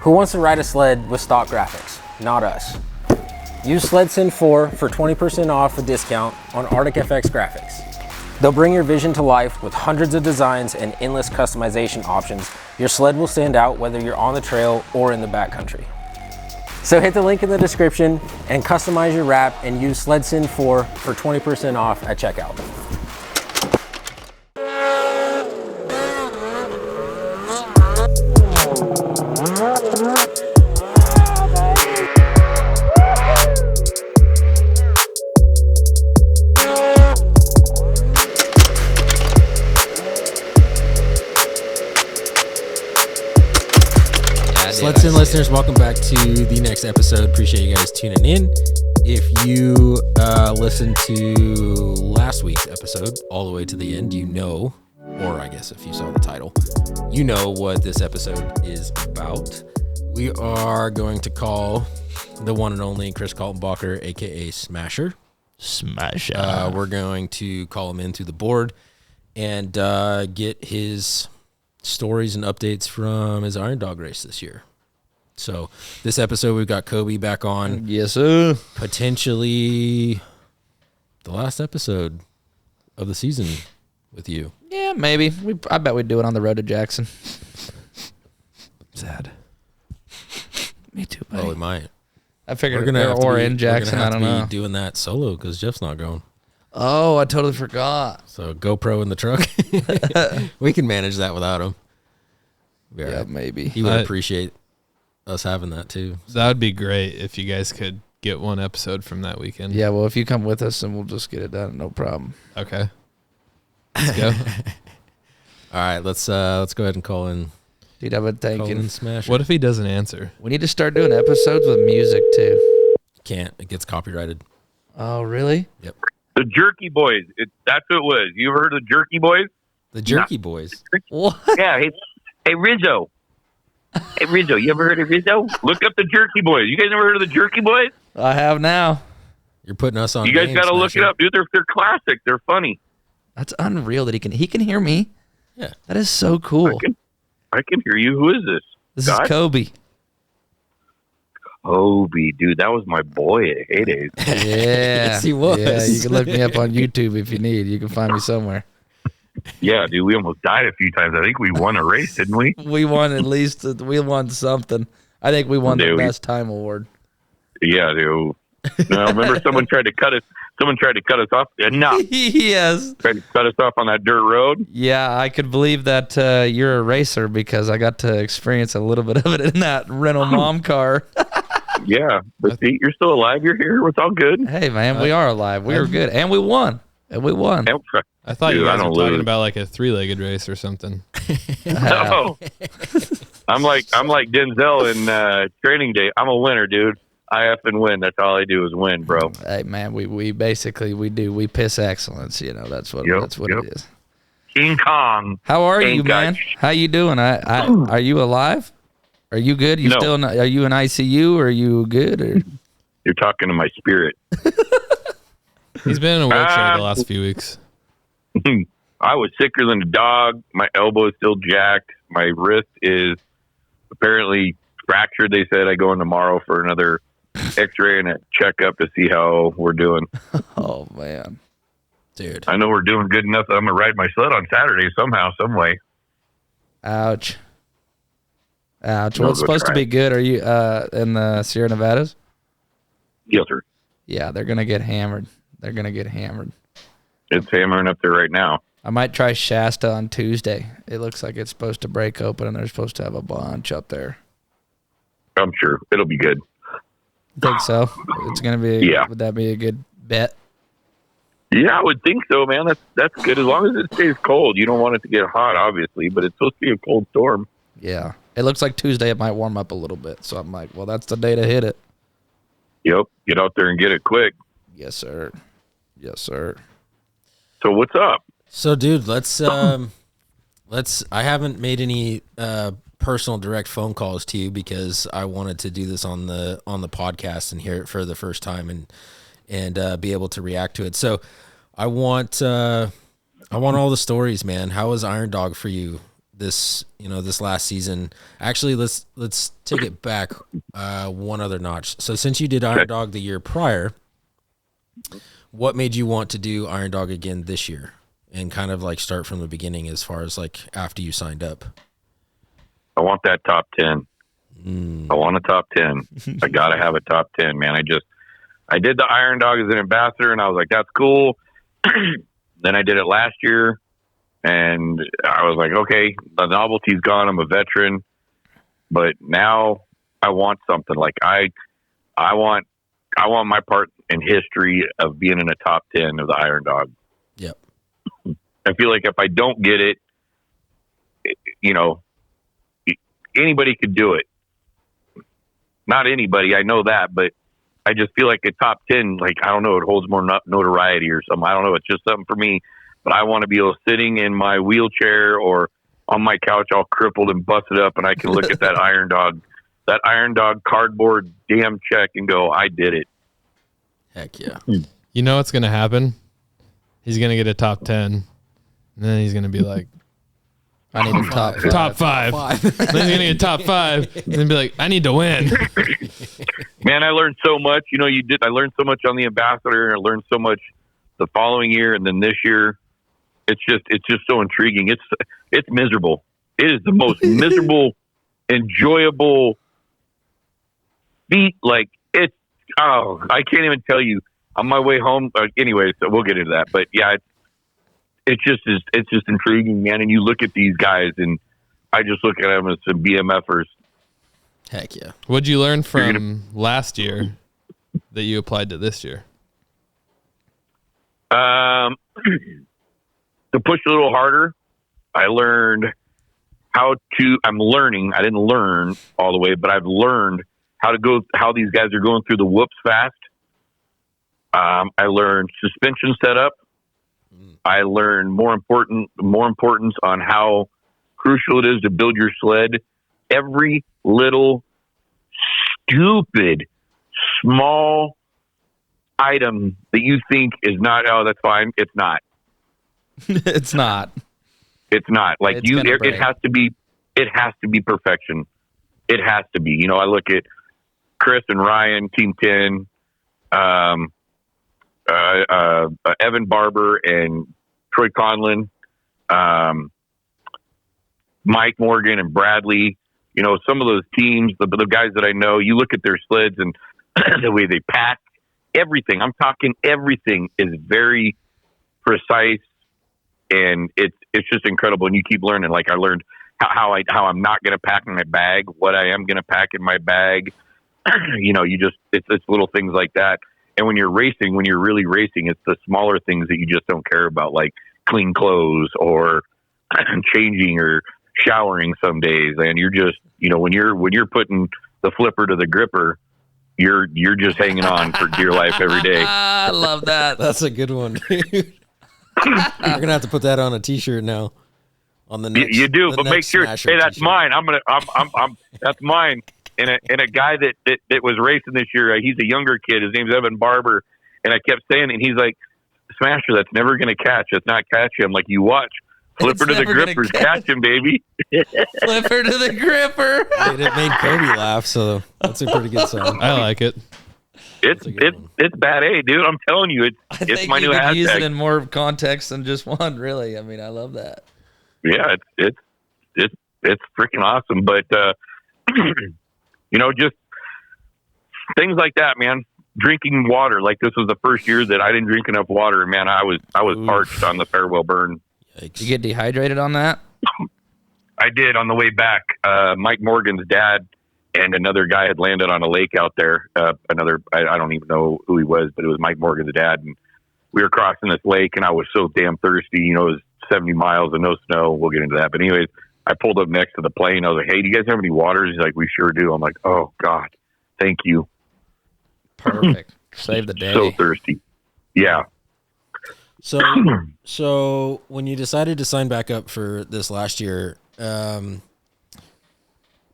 Who wants to ride a sled with stock graphics? Not us. Use SledSend 4 for 20% off a discount on Arctic FX graphics. They'll bring your vision to life with hundreds of designs and endless customization options. Your sled will stand out whether you're on the trail or in the backcountry. So hit the link in the description and customize your wrap and use SledSend 4 for 20% off at checkout. SledSend listeners, welcome back to the next episode. Appreciate you guys tuning in. If you listened to last week's episode all the way to the end, you know, or I guess if you saw the title, you know what this episode is about. We are going to call the one and only Chris Kaltenbacher, aka Smasher. We're going to call him in through the board and get his stories and updates from his Iron Dog race this year. So this episode, we've got Coby back on. Yes, sir. Potentially the last episode of the season with you. Yeah, maybe. I bet we'd do it on the road to Jackson. Sad. Me too, buddy. Oh, we might. I figured we're gonna or in Jackson. I don't know. Doing that solo because Jeff's not going. Oh, I totally forgot. So GoPro in the truck. We can manage that without him. Yeah, right. Maybe. He would appreciate us having that too. That would be great if you guys could get one episode from that weekend. Yeah, well, if you come with us, then we'll just get it done. No problem. Okay. Let's go. All right, let's go ahead and call in. Dude, I've been thinking. Smash. What if he doesn't answer? We need to start doing episodes with music too. Can't. It gets copyrighted. Oh, really? Yep. The Jerky Boys. That's what it was. You ever heard of the Jerky Boys? The Jerky Boys. What? Yeah. Hey, Rizzo. Hey, Rizzo. You ever heard of Rizzo? Look up the Jerky Boys. You guys never heard of the Jerky Boys? I have now. You're putting us on. You guys got to look it up, dude. They're classic. They're funny. That's unreal that he can hear me. Yeah. That is so cool. I can hear you. Who is this? This is Coby. Coby, dude, that was my boy at heydays. Yeah. Yes, he was. Yeah, you can look me up on YouTube if you need. You can find me somewhere. Yeah, dude, we almost died a few times. I think we won a race, didn't we? We won at least. We won something. I think we won the best time award. Yeah, dude. No, remember someone tried to cut us. Someone tried to cut us off. No. Yes. Tried to cut us off on that dirt road. Yeah, I could believe that you're a racer because I got to experience a little bit of it in that rental mom car. Yeah, but see, you're still alive. You're here. It's all good. Hey, man, we are alive. We were good, and we won. I thought you guys were talking about like a three-legged race or something. No. I'm like Denzel in Training Day. I'm a winner, dude. I effing win. That's all I do is win, bro. Hey, man, we basically we piss excellence. You know, that's what it is. King Kong. How are you, man? How you doing? Are you alive? Are you good? No. Are you in ICU? Or are you good? Or you're talking to my spirit. He's been in a wheelchair the last few weeks. I was sicker than a dog. My elbow is still jacked. My wrist is apparently fractured. They said I go in tomorrow for another X-ray and a checkup to see how we're doing. Oh man, dude! I know we're doing good enough that I'm gonna ride my sled on Saturday somehow, some way. Ouch! Well, it's supposed to be good. Are you in the Sierra Nevadas? Yes, sir. Yeah, they're gonna get hammered. It's hammering up there right now. I might try Shasta on Tuesday. It looks like it's supposed to break open, and they're supposed to have a bunch up there. I'm sure it'll be good. Think so? It's gonna be. Yeah. Would that be a good bet? Yeah, I would think so, man. That's good as long as it stays cold. You don't want it to get hot, obviously, but it's supposed to be a cold storm. Yeah, it looks like Tuesday it might warm up a little bit. So I'm like, well, that's the day to hit it. Yep, get out there and get it quick. Yes, sir. Yes, sir. So what's up? So, dude, let's. I haven't made any personal direct phone calls to you because I wanted to do this on the podcast and hear it for the first time and be able to react to it. So, I want all the stories, man. How was Iron Dog for you this last season. Actually, let's take it back one other notch. So since you did Iron Dog the year prior, what made you want to do Iron Dog again this year and kind of like start from the beginning as far as like after you signed up? I want that top 10. I want a top 10. I got to have a top 10, man. I did the Iron Dog as an ambassador, and I was like, that's cool. Then I did it last year, and I was like, okay, the novelty's gone. I'm a veteran, but now I want something. Like I want my part in history of being in a top 10 of the Iron Dog. Yep. I feel like if I don't get it, anybody could do it. Not anybody, I know that, but I just feel like a top 10, like, I don't know, it holds more notoriety or something. I don't know. It's just something for me, but I want to be able to sitting in my wheelchair or on my couch all crippled and busted up, and I can look at that Iron Dog cardboard damn check and go, I did it. Heck yeah. You know what's going to happen? He's going to get a top 10, and then he's going to be like, I need a top five. Then he's going to get top 5, and then be like, I need to win. Man, I learned so much. I learned so much on the ambassador, and I learned so much the following year, and then this year. It's just so intriguing. It's miserable. It is the most miserable, enjoyable beat. Like I can't even tell you. On my way home, anyways, so we'll get into that. But yeah, it's just intriguing, man. And you look at these guys, and I just look at them as some BMFers. Heck yeah. What'd you learn from last year that you applied to this year? To push a little harder. I learned I'm learning. I didn't learn all the way, but I've learned how these guys are going through the whoops fast. I learned suspension setup. I learned more importance on how crucial it is to build your sled. Every little stupid small item that you think is not, oh, that's fine. It's not. It's not. It's not. Like it has to be perfection. It has to be. I look at Chris and Ryan, Team 10, Evan Barber and Troy Conlon, Mike Morgan and Bradley. Some of those teams, the guys that I know, you look at their sleds and the way they pack, everything. I'm talking everything is very precise, and it's just incredible. And you keep learning. Like I learned how I'm not going to pack in my bag, what I am going to pack in my bag. It's little things like that. And when you're really racing, it's the smaller things that you just don't care about, like clean clothes or changing or showering some days. And you're just, when you're putting the flipper to the gripper, you're just hanging on for dear life every day. I love that. That's a good one, dude. You're gonna have to put that on a T-shirt now. On the next, you do, but make sure. Hey, that's mine. That's mine. And a guy that was racing this year. He's a younger kid. His name's Evan Barber. And I kept saying it. And he's like, Smasher, that's never gonna catch. It's not catch him. Like you watch. Flipper to the grippers, catch him, baby. Flipper to the gripper. It made Coby laugh, so that's a pretty good song. I like it. It's bad A, dude. I'm telling you, it's my new hashtag. I think you use it in more context than just one, really. I mean, I love that. Yeah, it's freaking awesome. But just things like that, man. Drinking water, like this was the first year that I didn't drink enough water, man. I was parched on the farewell burn. Did you get dehydrated on that? I did on the way back. Mike Morgan's dad and another guy had landed on a lake out there. I don't even know who he was, but it was Mike Morgan's dad. And we were crossing this lake, and I was so damn thirsty. It was 70 miles and no snow. We'll get into that. But anyways, I pulled up next to the plane. I was like, hey, do you guys have any waters? He's like, we sure do. I'm like, oh, God, thank you. Perfect. Save the day. So thirsty. Yeah. So when you decided to sign back up for this last year, because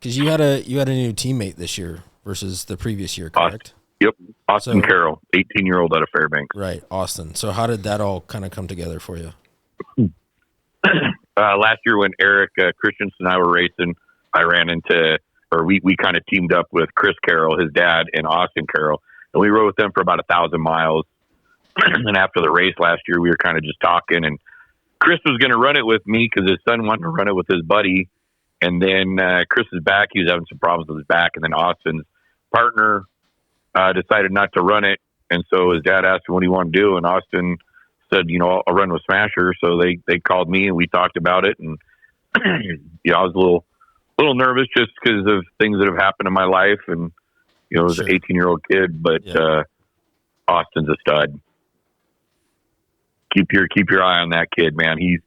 you had a new teammate this year versus the previous year, correct? Yep, Austin Carroll, 18-year-old out of Fairbanks. Right, Austin. So how did that all kind of come together for you? last year when Eric Christensen and I were racing, I ran into, or we kind of teamed up with Chris Carroll, his dad, and Austin Carroll, and we rode with them for about 1,000 miles. And after the race last year, we were kind of just talking, and Chris was going to run it with me because his son wanted to run it with his buddy. And then Chris's back, he was having some problems with his back. And then Austin's partner decided not to run it. And so his dad asked him what he wanted to do. And Austin said, I'll run with Smasher. So they called me and we talked about it. And, I was a little nervous just because of things that have happened in my life. And, I was an 18-year-old kid, but Austin's a stud. Keep your eye on that kid, man. He's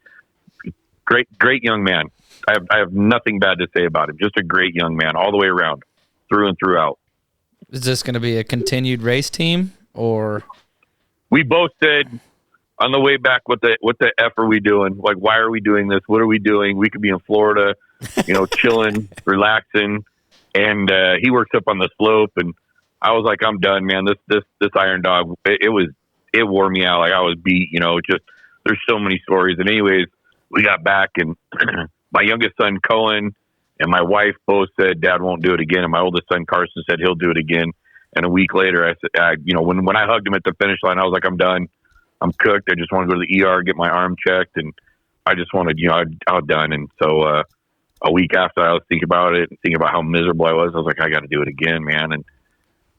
great young man. I have nothing bad to say about him. Just a great young man all the way around, through and throughout. Is this going to be a continued race team, or? We both said on the way back, what the F are we doing? Like, why are we doing this? What are we doing? We could be in Florida, chilling, relaxing. And he works up on the slope, and I was like, I'm done, man. This Iron Dog, it wore me out. Like I was beat, just there's so many stories. And anyways, we got back and my youngest son, Cohen, and my wife both said, Dad won't do it again. And my oldest son, Carson, said he'll do it again. And a week later, I said, when I hugged him at the finish line, I was like, I'm done. I'm cooked. I just want to go to the ER, get my arm checked. And I just wanted, I was done. And so, a week after I was thinking about it and thinking about how miserable I was like, I got to do it again, man. And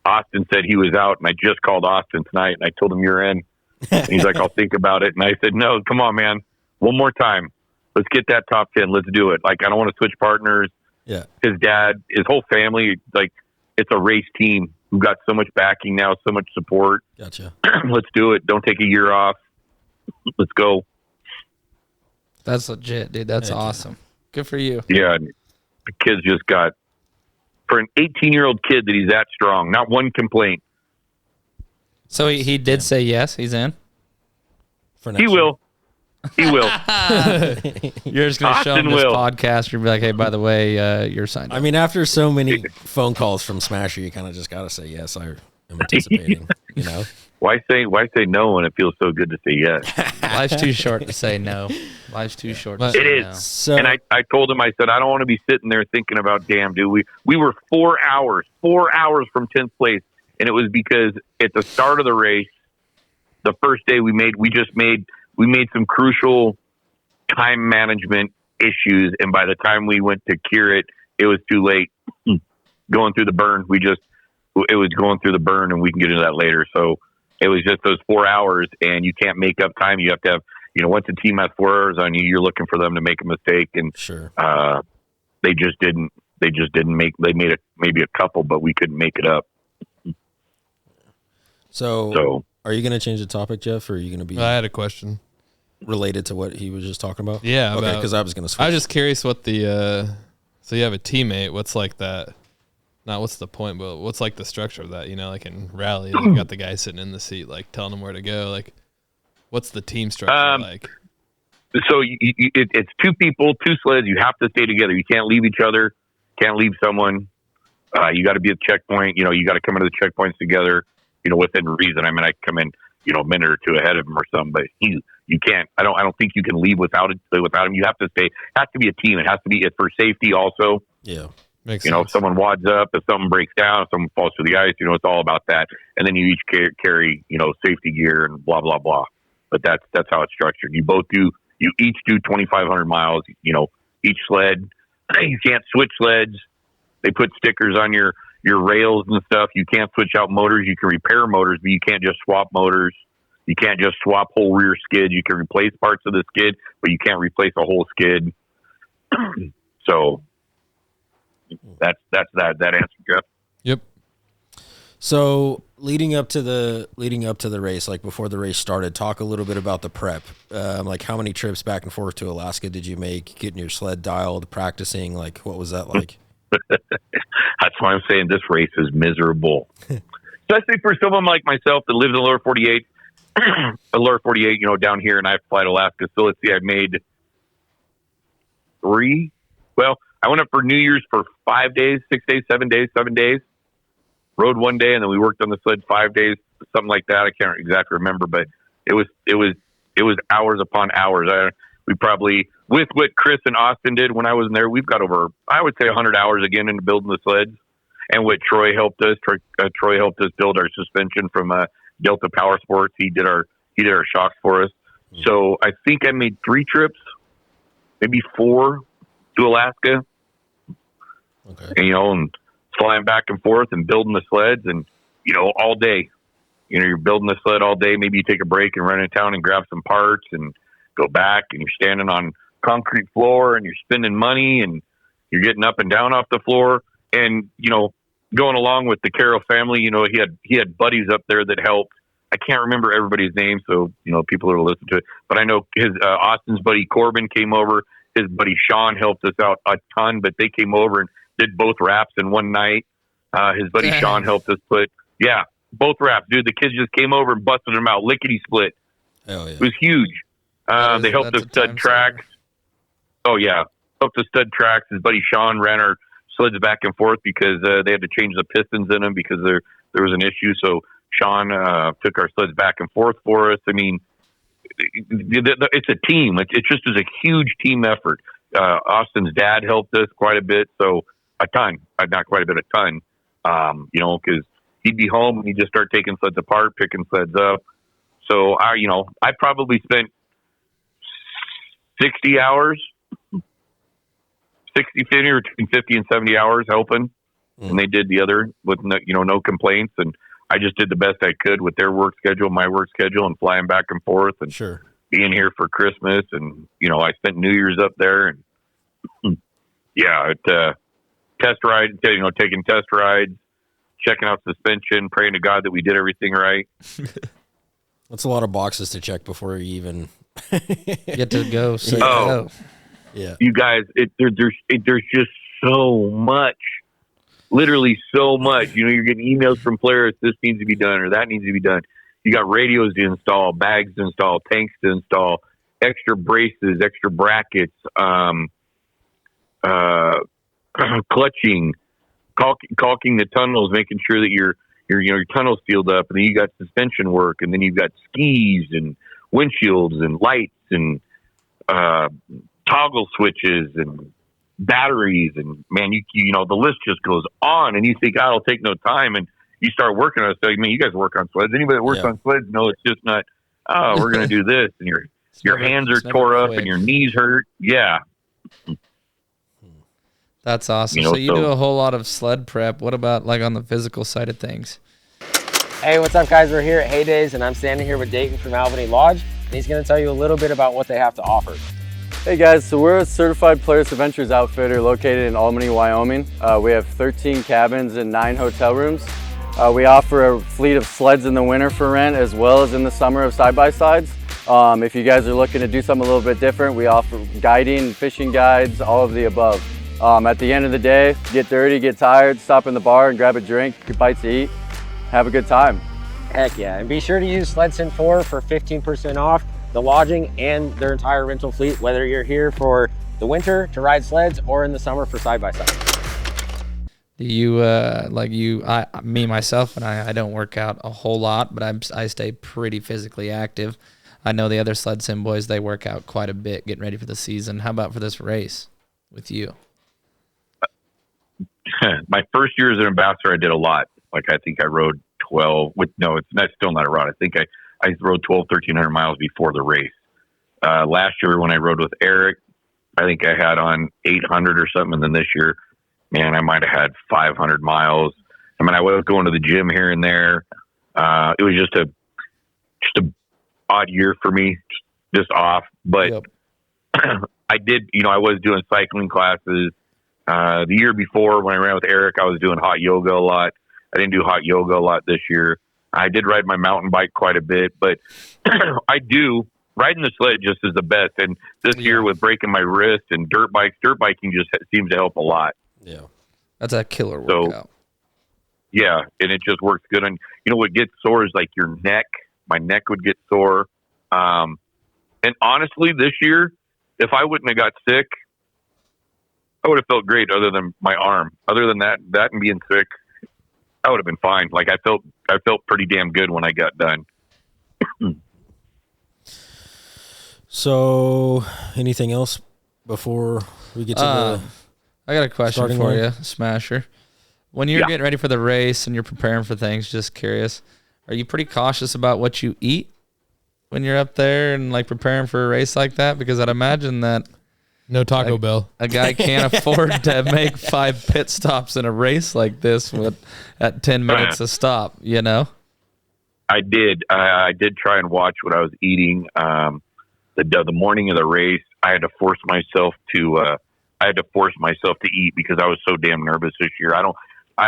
Austin said he was out, and I just called Austin tonight, and I told him you're in. And he's like, I'll think about it. And I said, no, come on, man. One more time. Let's get that top 10. Let's do it. Like, I don't want to switch partners. Yeah. His dad, his whole family, like, it's a race team. We've got so much backing now, so much support. Gotcha. Let's do it. Don't take a year off. Let's go. That's legit, dude. That's awesome. Good for you. Yeah. The kid's just got, for an 18-year-old kid, that he's that strong. Not one complaint. So he did say yes. He's in. For He will. He will. You're just going to show him Austin this will. podcast. You're be like, hey, by the way, you're signed up. I mean, after so many phone calls from Smasher, you kind of just got to say yes. I am anticipating. Why say no when it feels so good to say yes? Life's too short to say no. Life's too short to say It no. is. So, And I told him, I said, I don't want to be sitting there thinking about, damn, dude, we were 4 hours from 10th place. And it was because at the start of the race, the first day we made some crucial time management issues. And by the time we went to cure it, it was too late. Going through the burn, it was going through the burn, and we can get into that later. So it was just those 4 hours, and you can't make up time. You have to have, once a team has 4 hours on you, you're looking for them to make a mistake. And sure. They just didn't make, they made it maybe a couple, but we couldn't make it up. So are you going to change the topic, Jeff, or are you going to be I had a question. related to what he was just talking about? Yeah. Okay, because I was going to switch. I was just curious what the so you have a teammate. What's like that? Not what's the point, but what's like the structure of that? Like in rally, you got the guy sitting in the seat, like telling him where to go. Like, what's the team structure like? So it's two people, two sleds. You have to stay together. You can't leave each other. Can't leave someone. You got to be at the checkpoint. You got to come into the checkpoints together. Within reason. I mean, I come in, a minute or two ahead of him or something, but you can't. I don't think you can leave without him. You have to stay. It has to be a team. It has to be for safety also. Yeah. Makes If sense. someone wads up, if something breaks down, if someone falls through the ice, it's all about that. And then you each carry, safety gear and blah, blah, blah. But that's how it's structured. You each do 2,500 miles, each sled. You can't switch sleds. They put stickers on your rails and stuff. You can't switch out motors. You can repair motors, but you can't just swap motors. You can't just swap whole rear skid. You can replace parts of the skid, but you can't replace a whole skid. So that's that answer, Jeff. Yep. So leading up to the race, like before the race started, talk a little bit about the prep. Like how many trips back and forth to Alaska did you make? Getting your sled dialed, practicing. Like what was that like? That's why I'm saying this race is miserable, especially for someone like myself that lives in the lower 48. The lower 48, down here, and I have to fly to Alaska. So let's see, I made 3. Well, I went up for New Year's for 5 days, 6 days, 7 days. Rode one day, and then we worked on the sled 5 days, something like that. I can't exactly remember, but it was hours upon hours. we probably, with what Chris and Austin did when I was in there, we've got over, I would say 100 hours again into building the sleds. And what Troy helped us, Troy helped us build our suspension from Delta Power Sports. He did our shocks for us. So I think I made 3 trips, maybe 4 to Alaska. Okay. And, and flying back and forth and building the sleds and, all day. You're building the sled all day. Maybe you take a break and run in town and grab some parts and go back, and you're standing on concrete floor and you're spending money and you're getting up and down off the floor. And, going along with the Carroll family, he had buddies up there that helped. I can't remember everybody's name, so, people are listening to it. But I know his Austin's buddy Corbin came over. His buddy Sean helped us out a ton, but they came over and did both wraps in one night. His buddy Sean helped us both wraps. Dude, the kids just came over and busted them out, lickety split. Hell yeah. It was huge. They helped us stud tracks. Oh, yeah. Helped us stud tracks. His buddy Sean ran our sleds back and forth because they had to change the pistons in them because there was an issue. So Sean took our sleds back and forth for us. I mean, it's a team. It just is a huge team effort. Austin's dad helped us quite a bit. So a ton. Not quite a bit, a ton. Because he'd be home and he'd just start taking sleds apart, picking sleds up. So I probably spent 60 hours, 50 or between 50 and 70 hours helping. And they did the other with no complaints. And I just did the best I could with their work schedule, my work schedule, and flying back and forth and being here for Christmas. And, I spent New Year's up there and test ride, taking test rides, checking out suspension, praying to God that we did everything right. That's a lot of boxes to check before you even get to go. Yeah. You guys, there's just so much, literally so much. You're getting emails from Polaris, this needs to be done or that needs to be done. You got radios to install, bags to install, tanks to install, extra braces, extra brackets, clutching, caulking the tunnels, making sure that your tunnel's sealed up, and then you got suspension work, and then you've got skis and windshields and lights and toggle switches and batteries, and man, the list just goes on, and you think, it'll take no time, and you start working on it. So, you guys work on sleds. Anybody that works on sleds know it's just not, we're going to do this, and your hands are tore up and your knees hurt. Yeah. That's awesome. So you do a whole lot of sled prep. What about like on the physical side of things? Hey, what's up, guys? We're here at Heydays, and I'm standing here with Dayton from Albany Lodge, and he's going to tell you a little bit about what they have to offer. Hey guys, so we're a certified Polaris Adventures outfitter located in Albany, Wyoming. We have 13 cabins and 9 hotel rooms. We offer a fleet of sleds in the winter for rent as well as in the summer of side-by-sides. If you guys are looking to do something a little bit different, we offer guiding, fishing guides, all of the above. At the end of the day, get dirty, get tired, stop in the bar and grab a drink, get bites to eat, have a good time. Heck yeah, and be sure to use SledSend 4 for 15% off the lodging and their entire rental fleet, whether you're here for the winter to ride sleds or in the summer for side-by-side. Do you, me, myself, and I don't work out a whole lot, but I stay pretty physically active. I know the other SledSend boys, they work out quite a bit getting ready for the season. How about for this race with you? My first year as an ambassador, I did a lot. Like, I think I rode 12 it's still not a rod. I think I rode 1,300 miles before the race. Last year when I rode with Eric, I think I had on 800 or something. And then this year, man, I might've had 500 miles. I mean, I was going to the gym here and there. It was just a odd year for me, just off, but yep. I did, I was doing cycling classes. The year before when I ran with Eric, I was doing hot yoga a lot. I didn't do hot yoga a lot this year. I did ride my mountain bike quite a bit, but riding the sled just is the best. And this year with breaking my wrist and dirt biking just seems to help a lot. Yeah. That's a killer workout. Yeah. And it just works good. And what gets sore is like your neck. My neck would get sore. And honestly, this year, if I wouldn't have got sick, I would have felt great other than my arm. Other than that and being sick, I would have been fine. Like I felt pretty damn good when I got done. So, anything else before we get to the? I got a question starting for line? you, Smasher. When you're getting ready for the race and you're preparing for things, just curious, are you pretty cautious about what you eat when you're up there and like preparing for a race like that? Because I'd imagine that No Taco Bell. a guy can't afford to make 5 pit stops in a race like this at 10 minutes a stop, you know? I did. I did try and watch what I was eating. The morning of the race, I had to force myself to. I had to force myself to eat because I was so damn nervous this year. I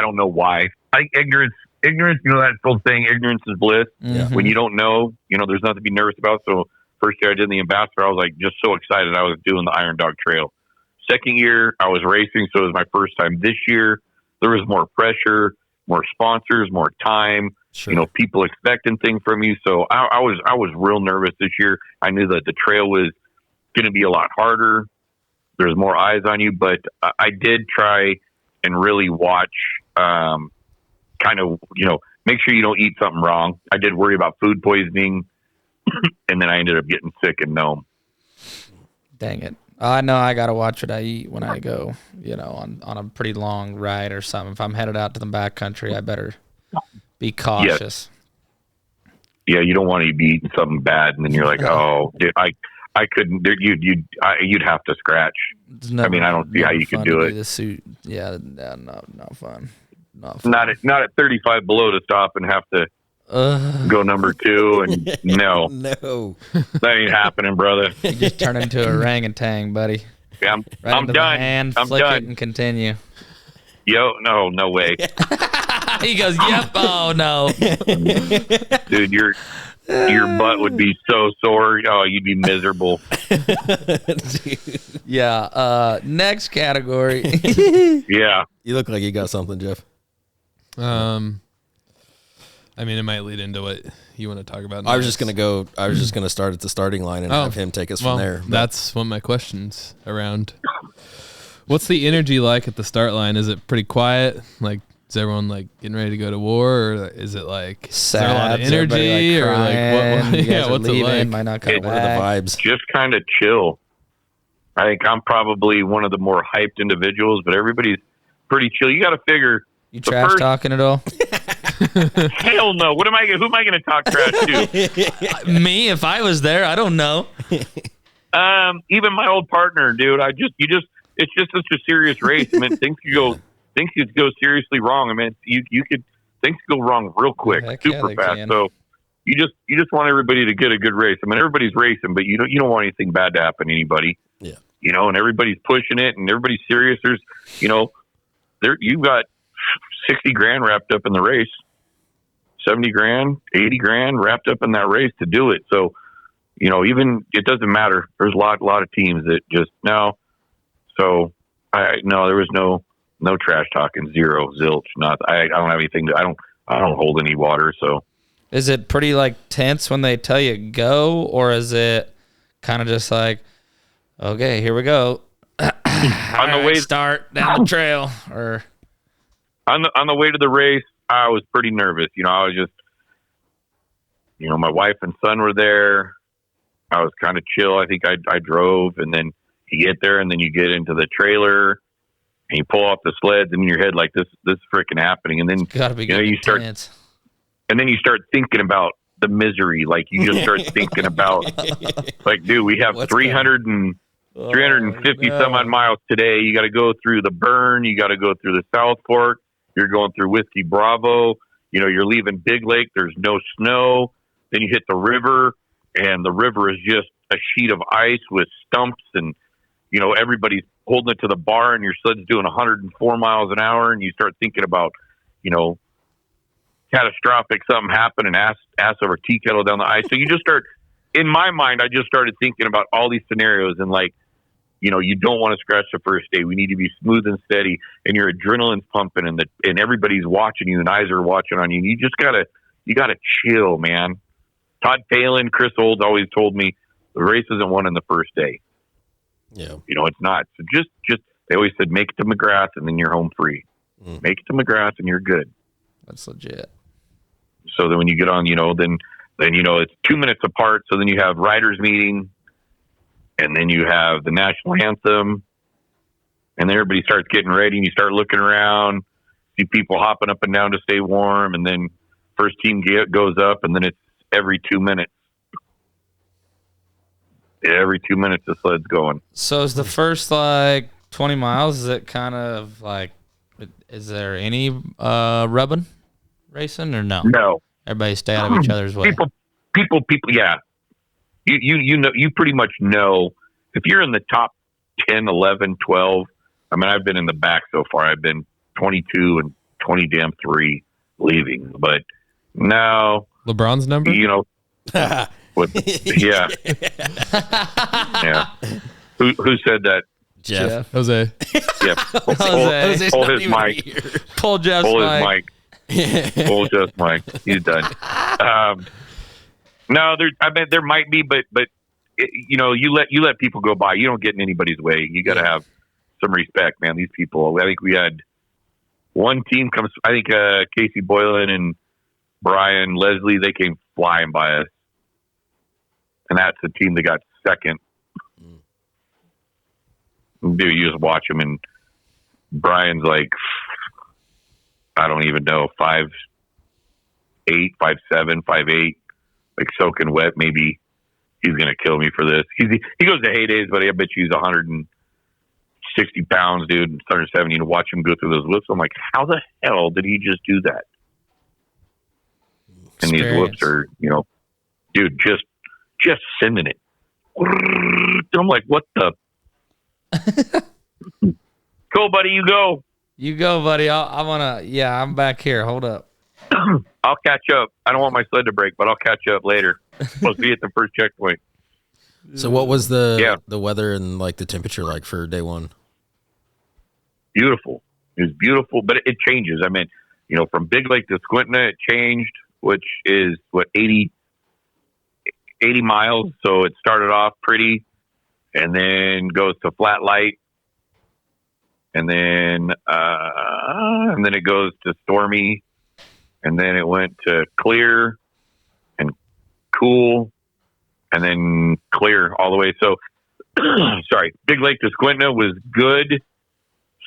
don't know why. Ignorance. You know that old saying, ignorance is bliss. Yeah. When you don't know, there's nothing to be nervous about. So first year I did the Ambassador, I was like just so excited. I was doing the Iron Dog Trail. Second year I was racing, so it was my first time. This year there was more pressure, more sponsors, more time. Sure. People expecting things from you. So I was real nervous this year. I knew that the trail was going to be a lot harder. There's more eyes on you, but I did try and really watch, make sure you don't eat something wrong. I did worry about food poisoning, and then I ended up getting sick in Nome. Dang it. I know I got to watch what I eat when I go, on a pretty long ride or something. If I'm headed out to the backcountry, I better be cautious. Yeah, you don't want to be eating something bad, and then you're like, oh, dude, I couldn't. You'd have to scratch. I mean, I don't see how you could do it. The suit, not fun. Not at 35 below to stop and have to go number 2, and no, that ain't happening, brother. You just turn into a orangutan, buddy. Yeah, I'm done. I'm flick done. it and continue. No way, He goes, yep. Oh no, dude, your butt would be so sore. Oh, you'd be miserable. Yeah. Next category. Yeah. You look like you got something, Jeff. I mean, it might lead into what you want to talk about. I was just gonna start at the starting line and have him take us from there. But That's one of my questions around. What's the energy like at the start line? Is it pretty quiet? Like, is everyone like getting ready to go to war, or is it like is there a lot of energy, or like what? Yeah, what's it like? Might not come what are the back. vibes? Just kind of chill. I think I'm probably one of the more hyped individuals, but everybody's pretty chill. You got to figure. You trash talking at all? Hell no. Who am I going to talk trash to? Me, if I was there, I don't know. Even my old partner, dude. It's just such a serious race. I mean, things could go seriously wrong. I mean, things could go wrong real quick, super fast. Can. So you just want everybody to get a good race. I mean, everybody's racing, but you don't want anything bad to happen to anybody. Yeah. And everybody's pushing it, and everybody's serious. There's, you've got $60,000 wrapped up in the race, $70,000, $80,000 wrapped up in that race to do it. So, even it doesn't matter. There's a lot of teams that just no. So there was no trash talking, zero, zilch, not. I don't have anything I don't hold any water. So, is it pretty like tense when they tell you go, or is it kind of just like, okay, here we go. On the way start down the trail, or on the way to the race, I was pretty nervous. I was just, my wife and son were there. I was kind of chill. I think I drove, and then you get there, and then you get into the trailer, and you pull off the sleds, and in your head like this is freaking happening, and then gotta be you start, and then you start thinking about the misery. Like you just start thinking about, like, dude, we have 350 some odd miles today. You got to go through the Burn. You got to go through the South Fork. You're going through Whiskey Bravo. You're leaving Big Lake. There's no snow. Then you hit the river, and the river is just a sheet of ice with stumps, and everybody's holding it to the bar, and your sled's doing 104 miles an hour, and you start thinking about, catastrophic something happened and ass over tea kettle down the ice. So you just start, in my mind, I just started thinking about all these scenarios, and like, you don't want to scratch the first day. We need to be smooth and steady, and your adrenaline's pumping, and everybody's watching you, and eyes are watching on you. And you gotta chill, man. Todd Palin, Chris Olds always told me the race isn't won in the first day. Yeah. It's not. So just they always said, make it to McGrath and then you're home free. Make it to McGrath and you're good. That's legit. So then when you get on, then it's 2 minutes apart. So then you have riders meeting, and then you have the national anthem, and then everybody starts getting ready, and you start looking around, see people hopping up and down to stay warm, and then first team goes up, and then it's every 2 minutes. Every 2 minutes the sled's going. So is the first like 20 miles, is it kind of like, is there any rubbing racing or no? No. Everybody stay out of each other's way. People, yeah. You know, you pretty much know if you're in the top 10, 11, 12. I mean, I've been in the back so far. I've been 22 and 20-3 leaving, but now LeBron's number? You know, yeah. Yeah. Who said that? Jeff. Jose. Yeah. Pull his mic. Pull Jeff's mic. Pull Jeff's mic. He's done. No, I bet there might be, but you know, you let people go by. You don't get in anybody's way. You got to have some respect, man. These people. I think we had one team comes. I think Casey Boylan and Brian Leslie. They came flying by us, and that's the team that got second. Dude, you just watch him, and Brian's like, I don't even know, 5'8", 5'7", 5'8", like soaking wet. Maybe he's gonna kill me for this. He goes to heydays, but I bet you he's 160 pounds, dude, and 170. To watch him go through those whoops, I'm like, how the hell did he just do that? And these whoops are, you know, dude, just sending it. And I'm like, what the? Cool, buddy, you go. You go, buddy. I'm back here. Hold up. I'll catch up. I don't want my sled to break, but I'll catch up later. Supposed to be at the first checkpoint. So what was the weather and like the temperature like for day one? Beautiful. It was beautiful, but it changes. I mean, you know, from Big Lake to Squintina, it changed, which is 80 miles. So it started off pretty, and then goes to Flat Light, and then it goes to stormy, and then it went to clear and cool, and then clear all the way. So, sorry, Big Lake to Squintina was good.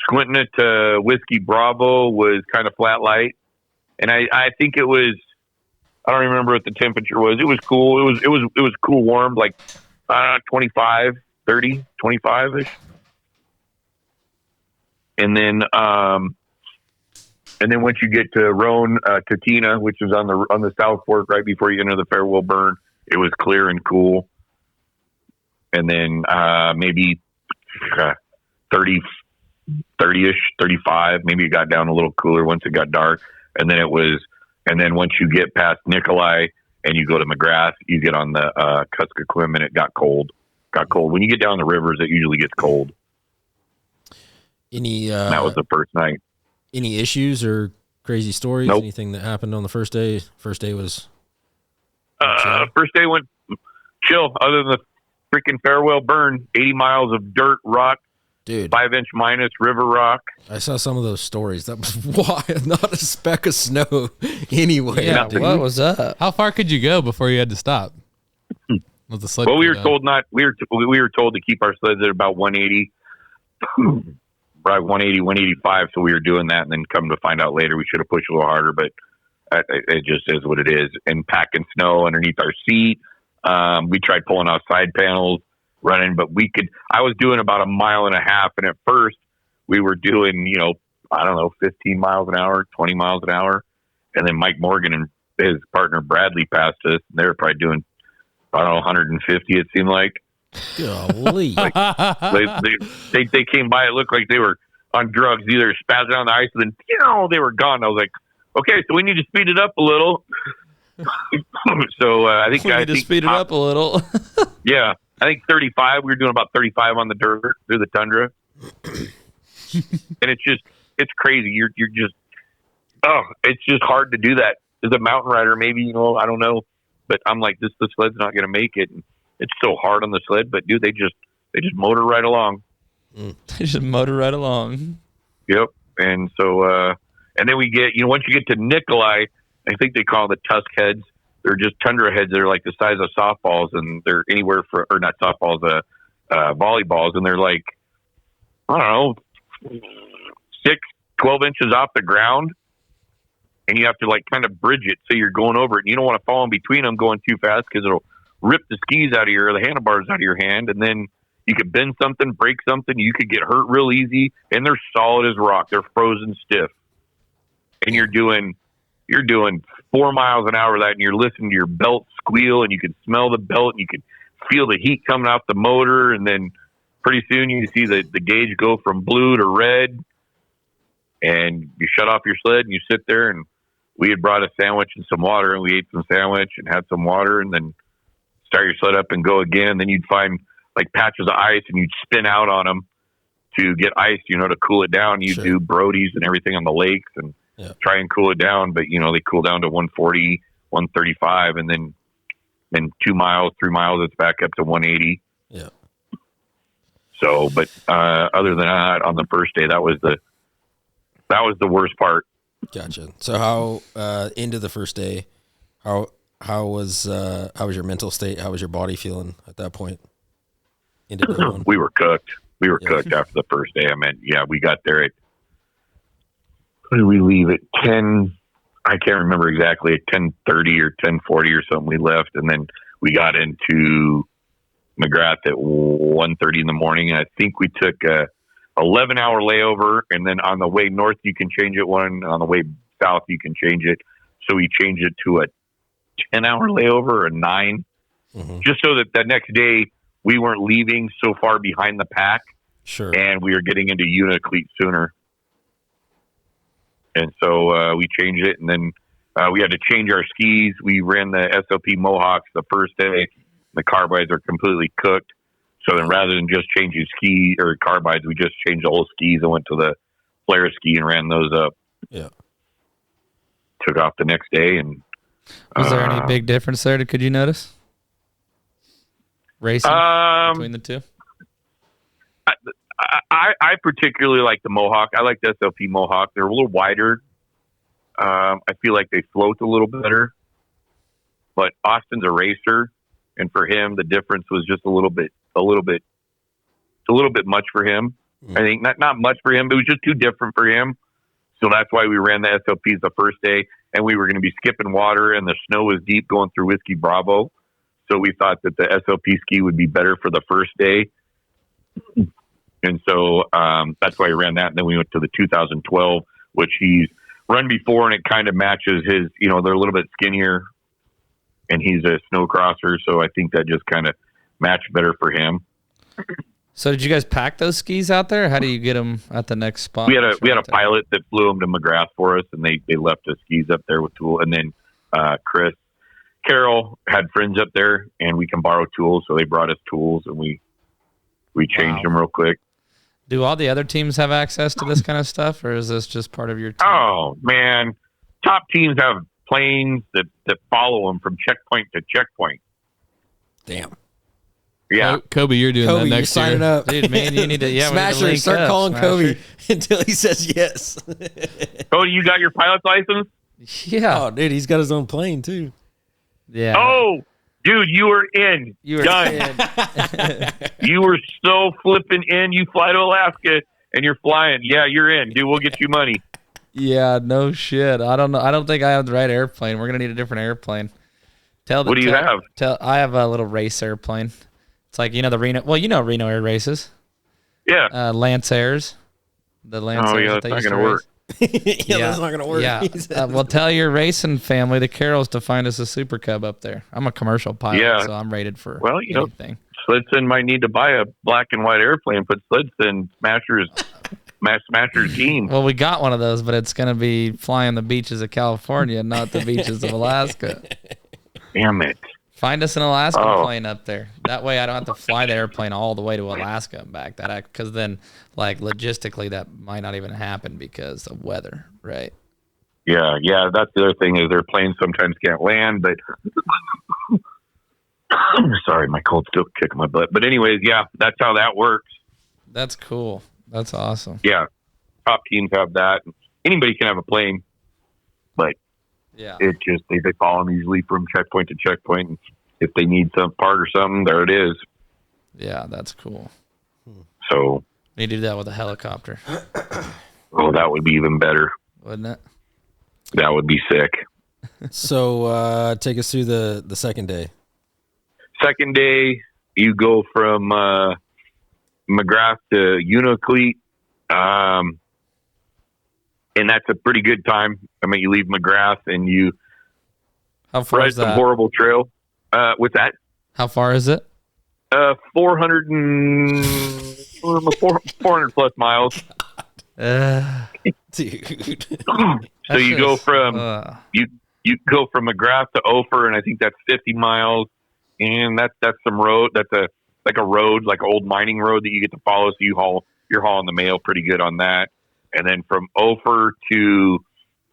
Squintina to Whiskey Bravo was kind of Flat Light, and I think it was. I don't remember what the temperature was. It was cool. It was cool, warm, like 25, 30, 25-ish. And then once you get to Roan, Tatina, which is on the South Fork right before you enter the Farewell Burn, it was clear and cool. And then maybe 30-ish, 35. Maybe it got down a little cooler once it got dark. And then once you get past Nikolai and you go to McGrath, you get on the Kuskokwim, and it got cold. When you get down the rivers, it usually gets cold. That was the first night. Any issues or crazy stories? Nope. Anything that happened on the first day? First day was first day went chill, other than the freaking Farewell Burn. 80 miles of dirt, rock, dude, 5-inch minus river rock. I saw some of those stories. That was wild. Not a speck of snow anyway. Yeah, what was up? How far could you go before you had to stop? Was the sled well, we were told we were told to keep our sleds at about 180. Probably 180, 185, so we were doing that, and then come to find out later we should have pushed a little harder, but it just is what it is. And packing snow underneath our seat. We tried pulling off side panels, running, but I was doing about 1.5 miles, and at first we were doing, 15 miles an hour, 20 miles an hour, and then Mike Morgan and his partner Bradley passed us, and they were probably doing, 150, it seemed like. Golly. They came by, it looked like they were on drugs, either spazzing on the ice, and then they were gone. I was like, okay, so we need to speed it up a little. So I think we need to speed it up a little. Yeah, I think 35. We were doing about 35 on the dirt through the tundra, and it's crazy. You're just it's just hard to do that as a mountain rider. Maybe I don't know, but I'm like, the sled's not going to make it. And it's so hard on the sled, but dude, they just motor right along. They just motor right along. Yep. And so, and then we get, once you get to Nikolai, I think they call the tusk heads. They're just tundra heads that are like the size of softballs, and they're anywhere or not softballs, volleyballs, and they're like, I don't know, 12 inches off the ground, and you have to like kind of bridge it so you're going over it. And you don't want to fall in between them going too fast because it'll rip the skis out of the handlebars out of your hand, and then you could bend something, break something. You could get hurt real easy, and they're solid as rock. They're frozen stiff, and you're doing 4 miles an hour of that, and you're listening to your belt squeal, and you can smell the belt, and you can feel the heat coming off the motor, and then pretty soon you see the gauge go from blue to red, and you shut off your sled, and you sit there, and we had brought a sandwich and some water, and we ate some sandwich and had some water, and then start your sled up and go again. And then you'd find like patches of ice, and you'd spin out on them to get ice, to cool it down. You do Brodies and everything on the lakes and try and cool it down, but they cool down to 140, 135, and then 2 miles, 3 miles, it's back up to 180. Yeah. So, but other than that, on the first day, that was the worst part. Gotcha. So how into the first day, how was your mental state? How was your body feeling at that point? Into day one? We were cooked. We were cooked after the first day. I mean, we got there at, when did we leave at 10? I can't remember exactly, at 10:30 or 10:40 or something we left. And then we got into McGrath at 1:30 in the morning. And I think we took a 11-hour layover. And then on the way north, you can change it one. On the way south, you can change it. So we changed it to a 10-hour layover or a 9, just so that the next day we weren't leaving so far behind the pack. Sure. And we were getting into Uniclete sooner. And so we changed it, and then we had to change our skis. We ran the SLP Mohawks the first day. The carbides are completely cooked. So then rather than just changing ski or carbides, we just changed the whole skis and went to the Polaris ski and ran those up. Yeah. Took off the next day. And was there any big difference there? Could you notice? Racing between the two? I particularly like the Mohawk. I like the SLP Mohawk. They're a little wider. I feel like they float a little better. But Austin's a racer, and for him, the difference was just a little bit much for him. I think not much for him, but it was just too different for him. So that's why we ran the SLPs the first day, and we were going to be skipping water, and the snow was deep going through Whiskey Bravo. So we thought that the SLP ski would be better for the first day. And so that's why we ran that. And then we went to the 2012, which he's run before, and it kind of matches his, they're a little bit skinnier, and he's a snow crosser. So I think that just kind of matched better for him. So did you guys pack those skis out there? How do you get them at the next spot? We had a pilot that flew them to McGrath for us, and they left the skis up there with tool. And then Chris Carroll had friends up there, and we can borrow tools. So they brought us tools, and we changed them real quick. Do all the other teams have access to this kind of stuff, or is this just part of your team? Oh, man. Top teams have planes that follow them from checkpoint to checkpoint. Damn. Yeah. Coby, you're doing that next year. Signing up. Dude, man, you need to, Smasher, start calling Coby until he says yes. Cody, you got your pilot's license? Yeah. Oh, dude, he's got his own plane, too. Yeah. Oh, dude, you were in. You were done. You were so flipping in. You fly to Alaska, and you're flying. Yeah, you're in. Dude, we'll get you money. Yeah, no shit. I don't know. I don't think I have the right airplane. We're going to need a different airplane. What do you have? I have a little race airplane. It's like, the Reno. Well, Reno Air Races. Yeah. Lance Airs. The Lance Airs. That's not going to work. That's not going to work. Yeah. Well, tell your racing family, the Carrolls, to find us a Super Cub up there. I'm a commercial pilot, so I'm rated for anything. SledSend might need to buy a black and white airplane, put SledSend Smasher's team. Well, we got one of those, but it's going to be flying the beaches of California, not the beaches of Alaska. Damn it. Find us an Alaska plane up there. That way I don't have to fly the airplane all the way to Alaska and back. Because then, logistically, that might not even happen because of weather, right? Yeah. That's the other thing is their planes sometimes can't land, but sorry, my cold's still kicking my butt. But anyways, yeah, that's how that works. That's cool. That's awesome. Yeah. Top teams have that. Anybody can have a plane, but it just, they follow them usually from checkpoint to checkpoint. If they need some part or something, there it is. Yeah, that's cool. So, Need to do that with a helicopter, oh, that would be even better. wouldn't it? That would be sick. So take us through the second day. Second day, you go from McGrath to Unacleat, and that's a pretty good time. I mean, you leave McGrath and you How far ride is some that? horrible trail. With that, How far is it? 400 plus miles. Dude. So you go from you go from McGrath to Ophir, and I think that's 50 miles. And that's some road. That's like a road, like an old mining road that you get to follow. So you're hauling the mail pretty good on that. And then from Ophir to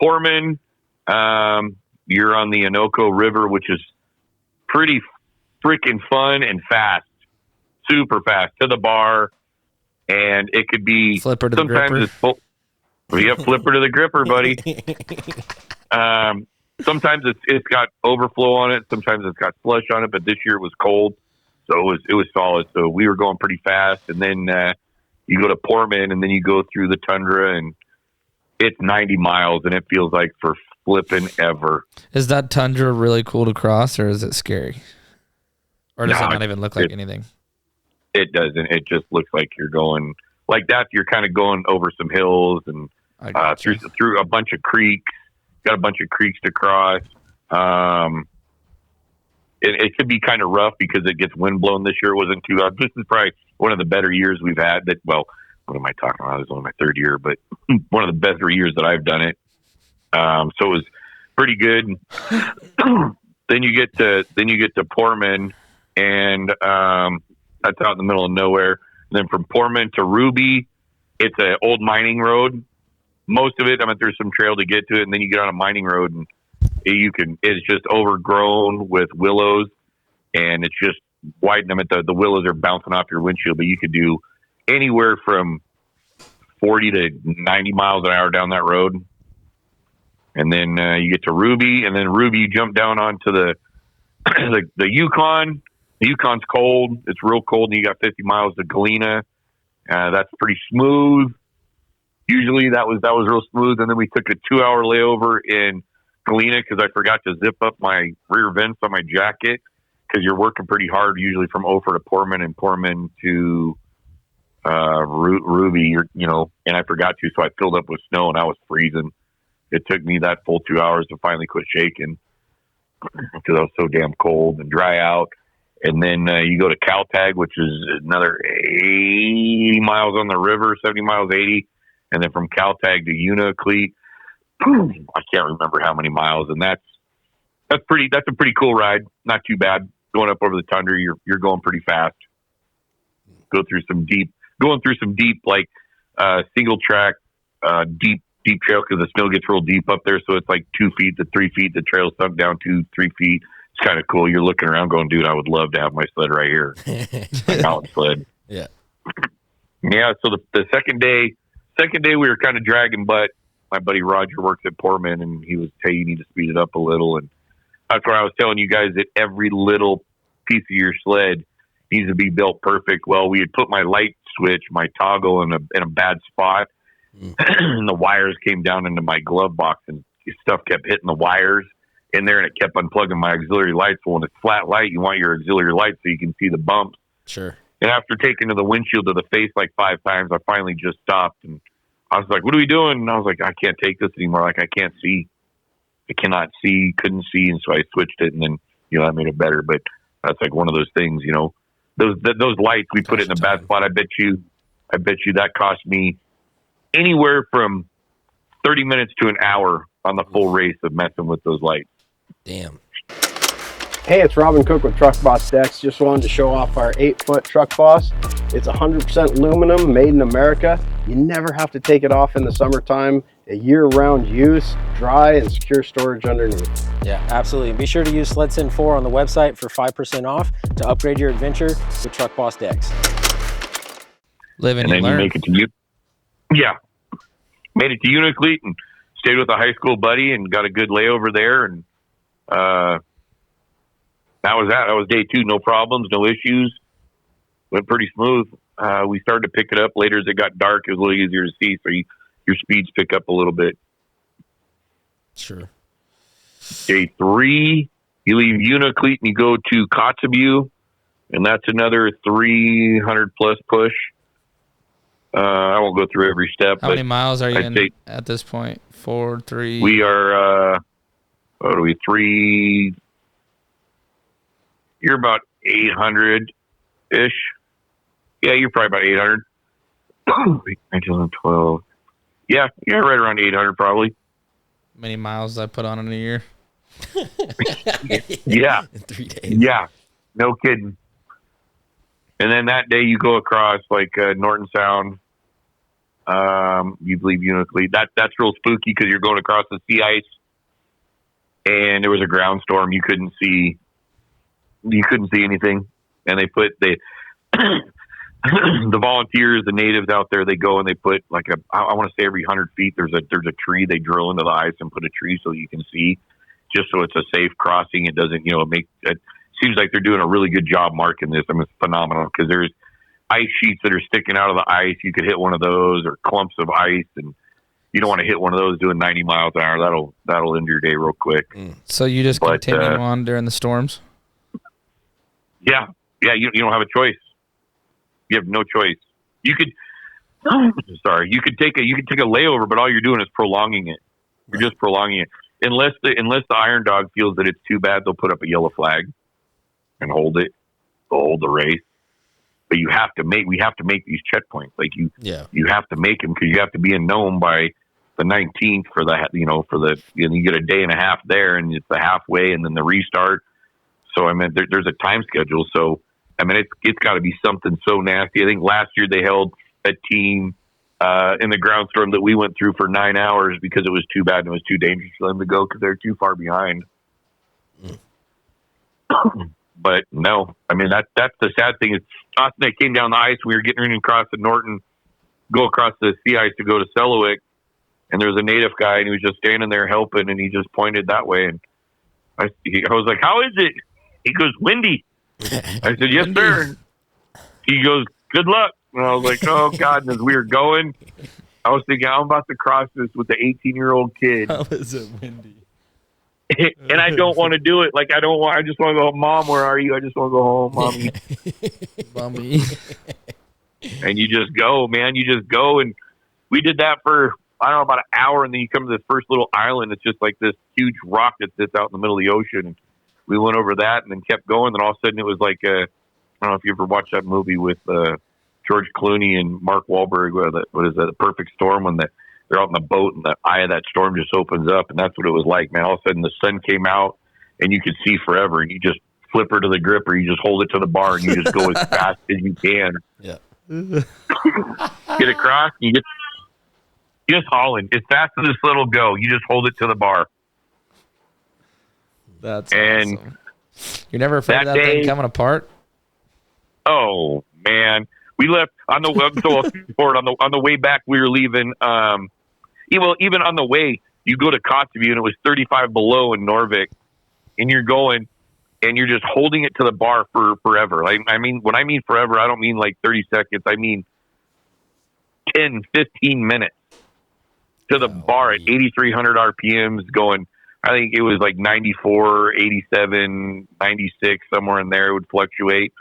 Portman, you're on the Anoco River, which is pretty freaking fun and fast, super fast to the bar. And it could be Flipper to the gripper. It's full. Yeah, flipper to the gripper, buddy. Sometimes it's got overflow on it. Sometimes it's got slush on it. But this year it was cold, so it was solid. So we were going pretty fast. And then you go to Portman, and then you go through the tundra, and it's 90 miles, and it feels like for flipping ever. Is that tundra really cool to cross, or is it scary? Or does it not even look like anything? It doesn't. It just looks like you're going like that. You're kind of going over some hills and through a bunch of creeks. Got a bunch of creeks to cross. It could be kind of rough because it gets wind blown this year. It wasn't too This is probably one of the better years we've had. What am I talking about? This is only my third year, but one of the better years that I've done it. So it was pretty good. Then you get to Portman, and that's out in the middle of nowhere. And then from Portman to Ruby, it's an old mining road. Most of it, I mean, there's some trail to get to it, and then you get on a mining road, and it's just overgrown with willows, and it's just wide. I mean, the willows are bouncing off your windshield, but you could do anywhere from 40 to 90 miles an hour down that road. And then you get to Ruby, and then Ruby, you jump down onto the Yukon. The Yukon's cold. It's real cold, and you got 50 miles to Galena. That's pretty smooth. Usually that was real smooth, and then we took a 2-hour layover in Galena because I forgot to zip up my rear vents on my jacket because you're working pretty hard usually from Ophir to Portman and Portman to Ruby, and I forgot to, so I filled up with snow and I was freezing. It took me that full 2 hours to finally quit shaking because I was so damn cold and dry out. And then you go to Caltag, which is another 80 miles on the river, 70 miles, 80. And then from Caltag to Unacleat, I can't remember how many miles. And that's a pretty cool ride. Not too bad. Going up over the tundra, you're going pretty fast. Going through some deep, like single track, deep trail because the snow gets real deep up there. So it's like 2 feet to 3 feet. The trail's sunk down 2-3 feet. It's kind of cool. You're looking around going, dude, I would love to have my sled right here. My mountain sled. Yeah. Yeah. So the second day we were kind of dragging butt. My buddy Roger works at Portman, and he was, hey, you need to speed it up a little. And that's where I was telling you guys that every little piece of your sled needs to be built perfect. Well, we had put my light switch, my toggle in a bad spot. And the wires came down into my glove box, and stuff kept hitting the wires in there, and it kept unplugging my auxiliary lights. Well, when it's flat light, you want your auxiliary light so you can see the bumps. Sure. And after taking to the windshield to the face like 5 times, I finally just stopped, and I was like, what are we doing? And I was like, I can't take this anymore. Like, I can't see. I cannot see, couldn't see. And so I switched it, and then, I made it better. But that's like one of those things, those lights, we put it in a bad spot. I bet you that cost me anywhere from 30 minutes to an hour on the full race of messing with those lights. Damn. Hey, it's Robin Cook with Truck Boss Decks. Just wanted to show off our 8-foot Truck Boss. It's 100% aluminum, made in America. You never have to take it off in the summertime. A year-round use, dry and secure storage underneath. Yeah, absolutely. And be sure to use SledSend 4 on the website for 5% off to upgrade your adventure with Truck Boss Decks. Live and then learn. you make it to made it to Unacleat and stayed with a high school buddy and got a good layover there. And that was day 2. No problems, no issues. went pretty smooth. We started to pick it up later as it got dark. It was a little easier to see, so your speeds pick up a little bit. Sure. Day 3, you leave Unacleat and you go to Kotzebue, and that's another 300 plus push. I won't go through every step. How but many miles are you I'd in say at this point? 4, 3? we are, what are we, 3? You're about 800-ish. Yeah, you're probably about 800. 19, 12. Yeah, right around 800 probably. Many miles I put on in a year? Yeah. In 3 days. Yeah, no kidding. And then that day you go across like Norton Sound. You leave Unacleat. That's real spooky because you're going across the sea ice, and there was a ground storm. You couldn't see anything, and the volunteers, the natives out there, they go and they put like I want to say every 100 feet there's a tree. They drill into the ice and put a tree so you can see, just so it's a safe crossing. It doesn't it seems like they're doing a really good job marking this. I mean, it's phenomenal because there's ice sheets that are sticking out of the ice. You could hit one of those, or clumps of ice, and you don't want to hit one of those doing 90 miles an hour. That'll end your day real quick. So you just continue on during the storms? Yeah. You don't have a choice. You have no choice. You could take a layover, but all you're doing is prolonging it. You're just prolonging it. Unless the Iron Dog feels that it's too bad, they'll put up a yellow flag and hold it. They'll hold the race. But we have to make these checkpoints. Like you have to make them because you have to be in Nome by the 19th for that. You get a day and a half there, and it's the halfway, and then the restart. So I mean, there's a time schedule. So I mean, it's got to be something so nasty. I think last year they held a team in the ground storm that we went through for 9 hours because it was too bad and it was too dangerous for them to go because they're too far behind. But no, I mean, that's the sad thing is us, they came down the ice. We were getting ready to cross the Norton, go across the sea ice to go to Selawik, and there was a native guy, and he was just standing there helping, and he just pointed that way. And I was like, "How is it?" He goes, "Windy." I said, "Yes, sir." He goes, "Good luck." And I was like, "Oh God!" And as we were going, I was thinking, I'm about to cross this with the 18-year-old kid. How is it windy? And I don't want to do it. Like, I just want to go, "Mom, where are you? I just want to go home, Mommy." Mommy. And you just go, man. You just go. And we did that for, I don't know, about an hour. And then you come to this first little island. It's just like this huge rock that sits out in the middle of the ocean. And we went over that and then kept going. And all of a sudden it was like, I don't know if you ever watched that movie with George Clooney and Mark Wahlberg. What is that? The Perfect Storm, when they're out in the boat and the eye of that storm just opens up. And that's what it was like, man. All of a sudden the sun came out and you could see forever. And you just flip her to the gripper. You just hold it to the bar and you just go as fast as you can. Yeah. Get across. You just hauling as fast as this little go. You just hold it to the bar. That's and awesome. You're never afraid of that thing coming apart? Oh man, we left on the on the way back. We were leaving. Even on the way, you go to Kotzebue and it was 35 below in Norvik, and you're going. And you're just holding it to the bar for forever. I mean, when I mean forever, I don't mean like 30 seconds. I mean 10, 15 minutes to the bar at 8,300 RPMs going. I think it was like 94, 87, 96, somewhere in there. It would fluctuate.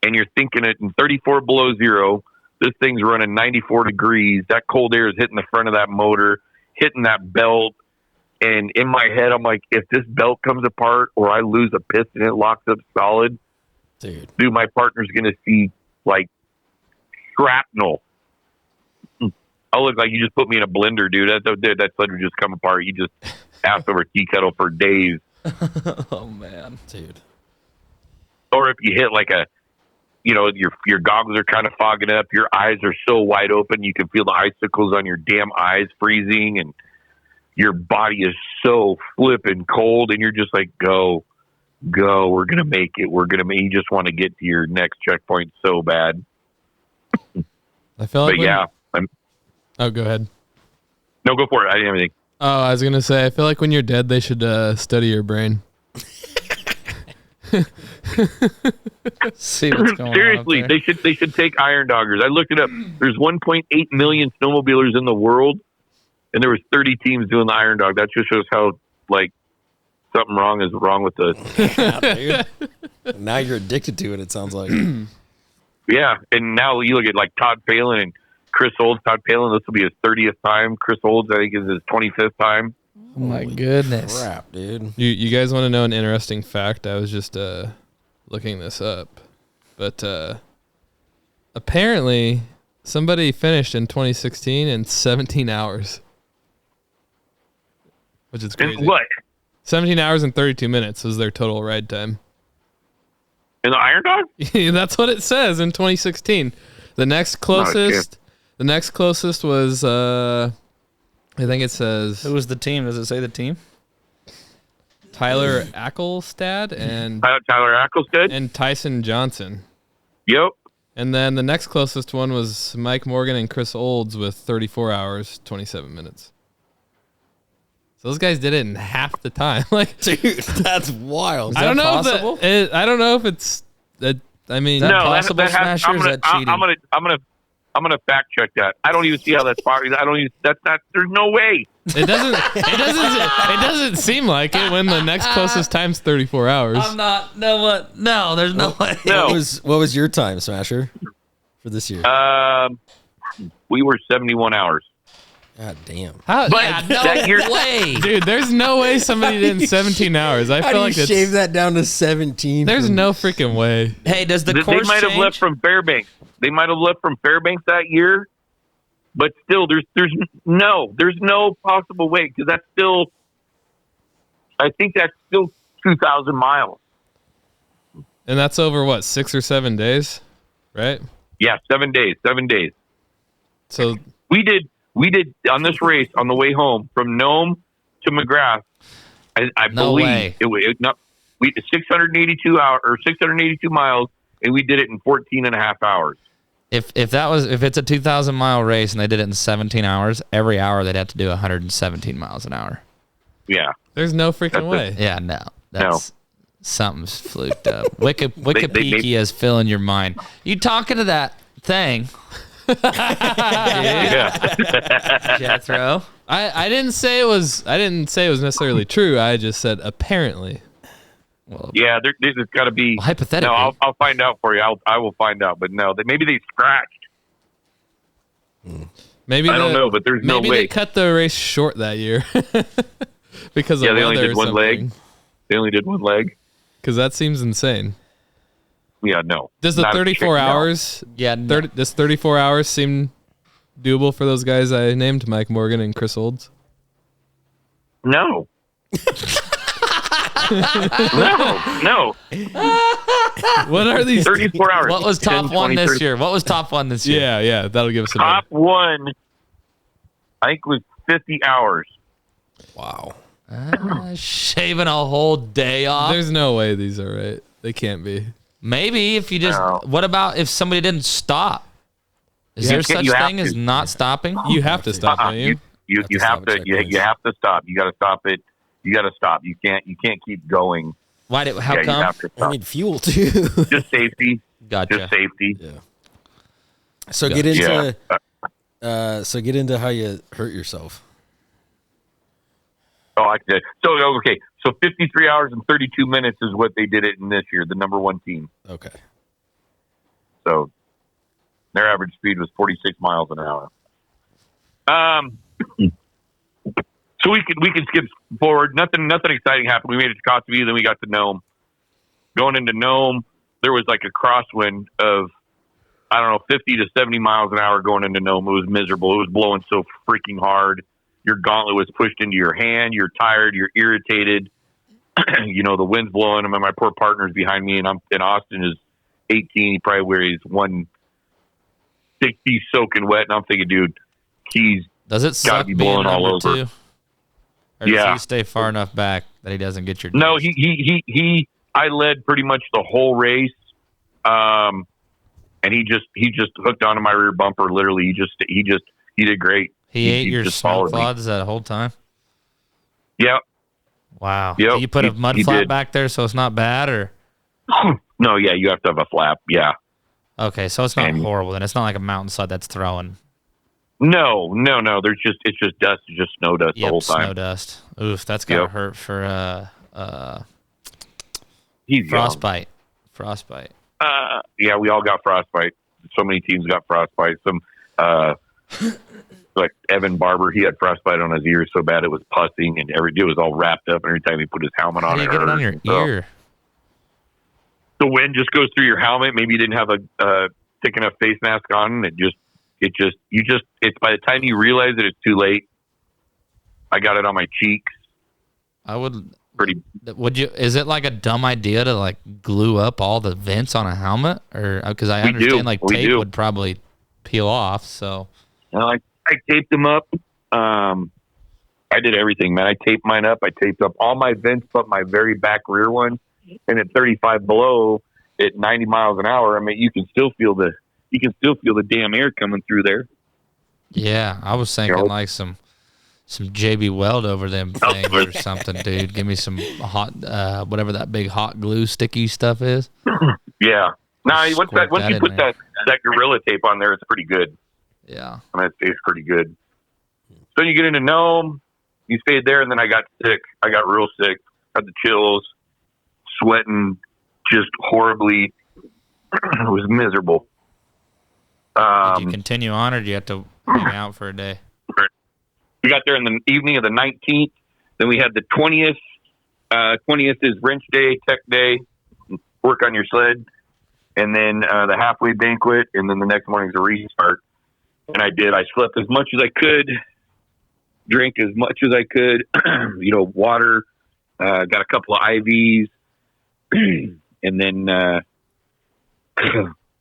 And you're thinking it in 34 below zero. This thing's running 94 degrees. That cold air is hitting the front of that motor, hitting that belt. And in my head, I'm like, if this belt comes apart or I lose a piston, it locks up solid, dude, my partner's going to see like shrapnel. I'll look like you just put me in a blender, dude. That sled would just come apart. You just asked over tea kettle for days. Oh, man. Dude. Or if you hit like your goggles are kind of fogging up. Your eyes are so wide open. You can feel the icicles on your damn eyes freezing, and your body is so flipping cold, and you're just like, go, we're going to make it. You just want to get to your next checkpoint so bad. I feel like, oh, go ahead. No, go for it. I didn't have anything. Oh, I was going to say, I feel like when you're dead, they should study your brain. See what's going Seriously, on. Seriously, they should take Iron Doggers. I looked it up. There's 1.8 million snowmobilers in the world, and there was 30 teams doing the Iron Dog. That just shows how like something wrong is wrong with the. Dude. Now you're addicted to it. It sounds like. Yeah, and now you look at like Todd Palin and Chris Olds. Todd Palin, this will be his 30th time. Chris Olds, I think, is his 25th time. Oh my goodness. Crap, dude. You guys want to know an interesting fact? I was just looking this up. But apparently somebody finished in 2016 in 17 hours. Which is crazy. And what? 17 hours and 32 minutes was their total ride time. In the Iron Dog? That's what it says in 2016. The next closest was I think it says Who was the team? Does it say the team? Tyler Ackelstad and Tyler Ackelstad? and Tyson Johnson. Yep. And then the next closest one was Mike Morgan and Chris Olds with 34 hours, 27 minutes. So those guys did it in half the time. Like, Dude, that's wild. Is that possible? I don't know if it's. I mean, That No, possible, that has, Smasher, I'm or is gonna, that cheating? I'm gonna fact check that. I don't even see how that's possible. I don't even. That's not. There's no way. it doesn't seem like it when the next closest time's 34 hours. I'm not. No, what? No, there's no way. No. What was your time, Smasher, for this year? We were 71 hours. God damn. How, But No that year, way. dude, there's no way somebody did in 17 hours. I How feel do like you shave that down to 17? there's no freaking way. Hey, does the they course might have change? left from Fairbanks. They might have left from Fairbanks that year, but still, there's no possible way because that's still. I think that's still 2,000 miles. And that's over what, 6 or 7 days, right? Yeah, 7 days. 7 days. So We did on this race on the way home from Nome to McGrath. I No believe way. it not we 682 hours or 682 miles, and we did it in 14 and a half hours. If it's a 2,000 mile race and they did it in 17 hours, every hour they'd have to do 117 miles an hour. Yeah, there's no freaking way. Yeah, no, that's something's fluked up. Wikipedia is filling your mind. You talking to that thing? yeah. Jethro. I didn't say it was necessarily true. I just said apparently. Well, Yeah, there's got to be. Well, hypothetically. No, I'll find out for you. I will find out, but no, maybe they scratched. Maybe I don't know, but there's no maybe way. they cut the race short that year because of Yeah, they only weather did or one leg. something. They only did one leg. Because that seems insane. Yeah, no. Does the Not a 34 chick, no. hours? Yeah, no. Does 34 hours seem doable for those guys I named, Mike Morgan and Chris Olds? No. no. What are these? 34 hours. What was top 10, one 20, this 30. year? What was top one this year? Yeah, that'll give us a Top one, I think, was 50 hours. Wow. Shaving a whole day off. There's no way these are right. They can't be. Maybe if you just. No. What about if somebody didn't stop? Is You there can't- such you have thing as to. not stopping? You have to stop, don't you? You to have stop to at you checkpoints. have to stop. You got to stop it. You got to stop. You can't keep going. Why did? How yeah, you come? have to I stop. need fuel too. Just safety. Gotcha. Just safety. Yeah. So get into Yeah. get into how you hurt yourself. Oh, I did. So okay. So 53 hours and 32 minutes is what they did it in this year. The number one team. Okay. So their average speed was 46 miles an hour. So we can skip forward. Nothing exciting happened. We made it to Kotzebue, then we got to Nome. Going into Nome, there was like a crosswind of, I don't know, 50 to 70 miles an hour going into Nome. It was miserable. It was blowing so freaking hard. Your gauntlet was pushed into your hand. You're tired. You're irritated. You know, the wind's blowing. I mean, my poor partner's behind me, and Austin is 18. He probably weighs 160 soaking wet. And I'm thinking, dude, he's Does it gotta suck be being blowing all number over. two? Or does Yeah. he stay far enough back that he doesn't get your? No, dust? I led pretty much the whole race. And he just hooked onto my rear bumper. Literally, he did great. He ate your just snow followed me. clods that whole time. Yep. Wow. Yep, Do you put a he- mud he flat did. back there so it's not bad, or No, yeah, you have to have a flap. Yeah. Okay, so it's not And- horrible then. It's not like a mountainside that's throwing. No. It's just dust. It's just snow dust the whole time. Snow dust. Oof, that's gotta Yep. hurt for He's frostbite. Yeah, we all got frostbite. So many teams got frostbite. Some, like Evan Barber, he had frostbite on his ear so bad it was pussing, and it was all wrapped up. And every time he put his helmet How on, do you get it on your ear? The wind just goes through your helmet. Maybe you didn't have a thick enough face mask on. It's by the time you realize that it's too late. I got it on my cheeks. Would you? Is it like a dumb idea to like glue up all the vents on a helmet, or because I understand like tape would probably peel off. So I taped them up. I did everything, man. I taped mine up. I taped up all my vents, but my very back rear one. And at 35 below, at 90 miles an hour, I mean, you can still feel the damn air coming through there. Yeah, I was thinking like some JB Weld over them things or something, dude. Give me some hot, whatever that big hot glue sticky stuff is. Yeah. Now, once you put that Gorilla tape on there, it's pretty good. Yeah. I mean, it stays pretty good. So you get into Nome, you stayed there, and then I got sick. I got real sick. Had the chills, sweating just horribly. It was miserable. Did you continue on, or did you have to hang out for a day? We got there in the evening of the 19th. Then we had the 20th. 20th is wrench day, tech day, work on your sled. And then the halfway banquet. And then the next morning's a restart. And I slept as much as I could, drank as much as I could, water, got a couple of IVs, and then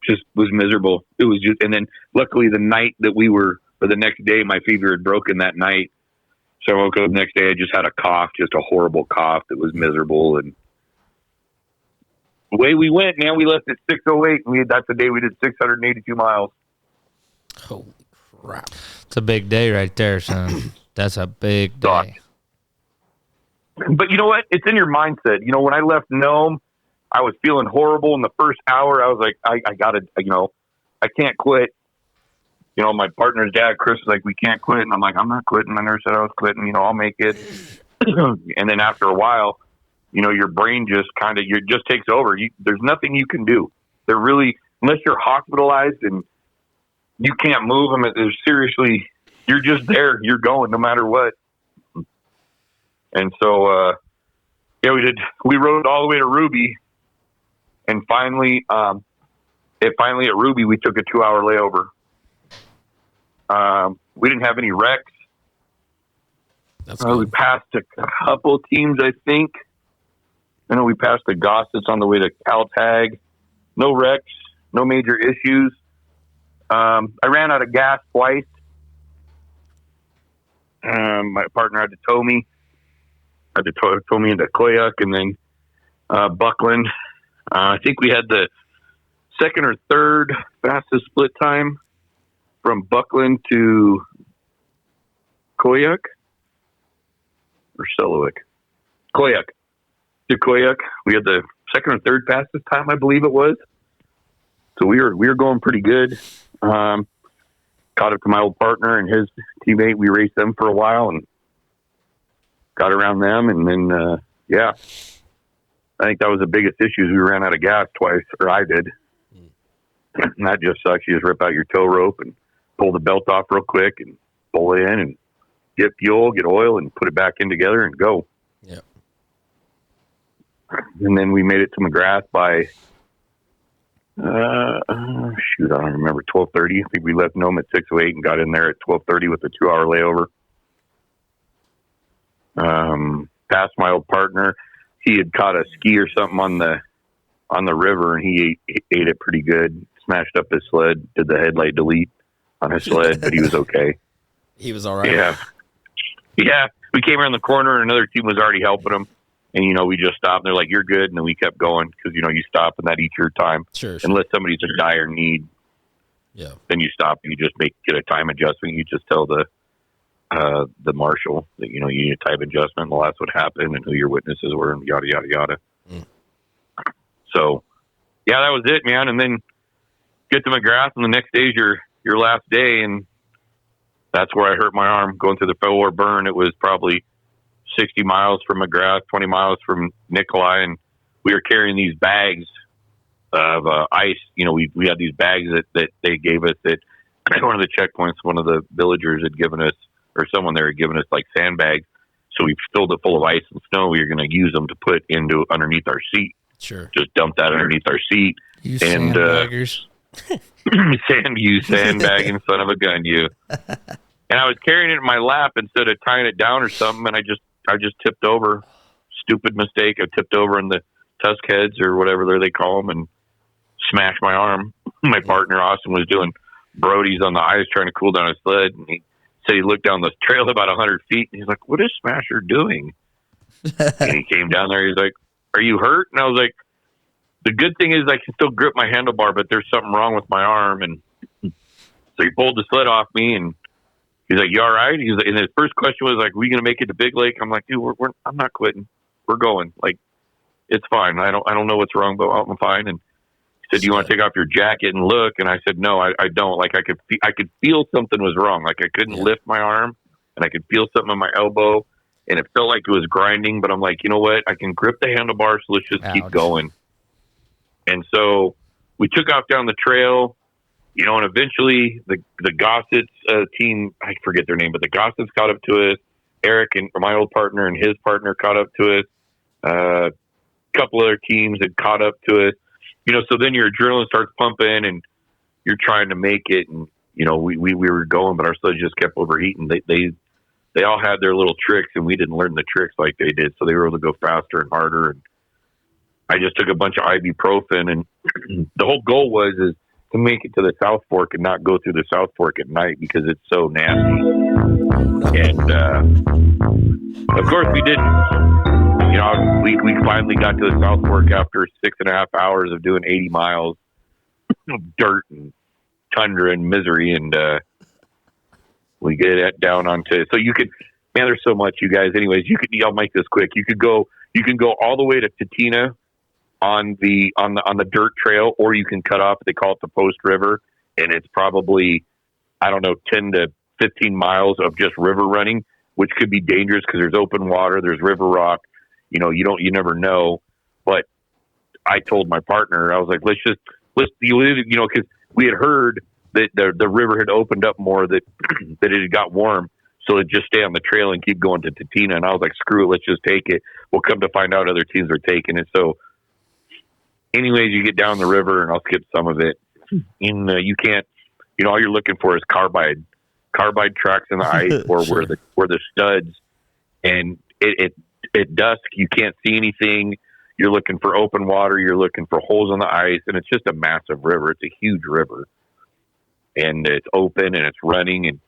just was miserable. It was just, and then luckily the night that the next day, my fever had broken that night. So I woke up the next day, I just had a cough, just a horrible cough that was miserable. And the way we went, man, we left at 6:08. That's the day we did 682 miles. Holy crap. It's a big day right there, son. That's a big day. But you know what? It's in your mindset. When I left Nome, I was feeling horrible in the first hour. I was like, I got to, I can't quit. My partner's dad, Chris, was like, we can't quit. And I'm like, I'm not quitting. I never said I was quitting. I'll make it. And then after a while, your brain just just takes over. There's nothing you can do. They're really, unless you're hospitalized and you can't move them, there's seriously, you're just there. You're going no matter what. And so, we rode all the way to Ruby. And finally, at Ruby, we took a 2-hour layover. We didn't have any wrecks. We passed a couple teams, I think. I know we passed the Gossets on the way to Caltag. No wrecks, no major issues. I ran out of gas twice. My partner had to tow me. Tow me into Koyuk and then Buckland. I think we had the second or third fastest split time from Buckland to Koyuk or Sellewick. Koyuk. To Koyuk. We had the second or third fastest time, I believe it was. So we were going pretty good. Caught up to my old partner and his teammate. We raced them for a while and got around them. And then, I think that was the biggest issue. We ran out of gas twice, or I did. And that just sucks. You just rip out your tow rope and pull the belt off real quick and pull in and get fuel, get oil, and put it back in together and go. Yeah. And then we made it to McGrath by, I don't remember, 12:30. I think we left Nome at 6:08 and got in there at 12:30 with a 2-hour layover. Passed my old partner. He had caught a ski or something on the river, and he ate it pretty good. Smashed up his sled, did the headlight delete on his sled, but he was okay. He was all right. Yeah. We came around the corner, and another team was already helping him. And, we just stopped. And they're like, you're good. And then we kept going because, you stop and that eats your time. Sure. Unless somebody's in dire need. Yeah. Then you stop and you just get a time adjustment. You just tell the marshal that, you need a time adjustment. Well, that's what happened and who your witnesses were and yada, yada, yada. So, yeah, that was it, man. And then get to McGrath, and the next day is your last day, and that's where I hurt my arm going through the Fellwar burn. It was probably 60 miles from McGrath, 20 miles from Nikolai, and we were carrying these bags of ice. You know, we had these bags that they gave us at one of the checkpoints. One of the villagers had given us, or someone there had given us, like, sandbags. So we filled it full of ice and snow. We were going to use them to put into underneath our seat. Sure. Just dump that underneath our seat. You and sandbaggers. you sandbagging son of a gun, you. And I was carrying it in my lap instead of tying it down or something, and I just tipped over. Stupid mistake. I tipped over in the tusk heads or whatever they call them and smashed my arm. My partner Austin was doing Brody's on the ice trying to cool down his sled, and he said he looked down the trail about 100 feet, and he's like, "What is Smasher doing?" And he came down there. He's like, "Are you hurt?" And I was like, "The good thing is I can still grip my handlebar, but there's something wrong with my arm." And so he pulled the sled off me, and he's like, "You all right?" He's like, and his first question was like, "We gonna make it to Big Lake?" I'm like, "Dude, I'm not quitting. We're going. Like, it's fine. I don't know what's wrong, but I'm fine." And he said, "Do you want to take off your jacket and look?" And I said, "No, I don't." Like, I could feel something was wrong. Like, I couldn't lift my arm, and I could feel something on my elbow, and it felt like it was grinding. But I'm like, you know what? I can grip the handlebar, so let's just keep going. And so we took off down the trail, you know, and eventually the Gossets team, I forget their name, but the Gossets caught up to us. Eric and my old partner and his partner caught up to us. A couple other teams had caught up to us. You know, so then your adrenaline starts pumping and you're trying to make it. And, you know, we were going, but our sled just kept overheating. They all had their little tricks, and we didn't learn the tricks like they did. So they were able to go faster and harder. And I just took a bunch of ibuprofen, and the whole goal is to make it to the South Fork and not go through the South Fork at night because it's so nasty. And of course we didn't. You know, we finally got to the South Fork after 6.5 hours of doing 80 miles of dirt and tundra and misery, and we get it down onto. So you could, man, there's so much, you guys. Anyways, I'll make this quick. You can go all the way to Tatina on the dirt trail, or you can cut off. They call it the Post River, and it's probably, I don't know, 10 to 15 miles of just river running, which could be dangerous because there's open water, there's river rock. You know, you never know. But I told my partner, I was like, let's you know, because we had heard that the river had opened up more, that that it had got warm. So it'd just stay on the trail and keep going to Tatina. And I was like, screw it, let's just take it. We'll come to find out other teams are taking it. So anyways, you get down the river, and I'll skip some of it. And you can't, you know, all you're looking for is carbide tracks in the ice, or Sure. where the studs. And at dusk, you can't see anything. You're looking for open water. You're looking for holes in the ice, and it's just a massive river. It's a huge river, and it's open and it's running. And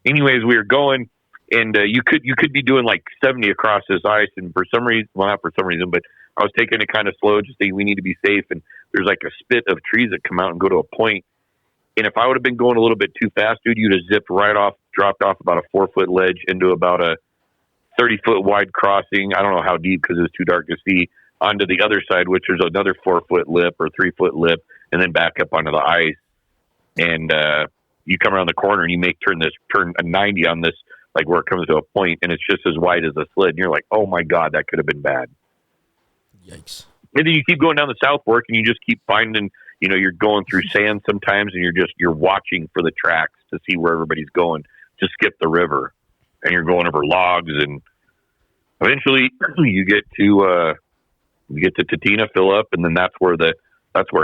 anyways, we were going, and you could be doing like 70 across this ice, and for some reason, well, not for some reason, but I was taking it kind of slow, just saying we need to be safe. And there's like a spit of trees that come out and go to a point. And if I would have been going a little bit too fast, dude, you'd have zipped right off, dropped off about a 4-foot ledge into about a 30-foot wide crossing. I don't know how deep because it was too dark to see, onto the other side, which there's another 4-foot lip or 3-foot lip, and then back up onto the ice. And you come around the corner and you turn a 90 on this, like where it comes to a point, and it's just as wide as a sled. And you're like, oh my God, that could have been bad. Yikes. And then you keep going down the South Fork, and you just keep finding, you know, you're going through sand sometimes, and you're watching for the tracks to see where everybody's going to skip the river. And you're going over logs, and eventually you get to Tatina, fill up, and then that's where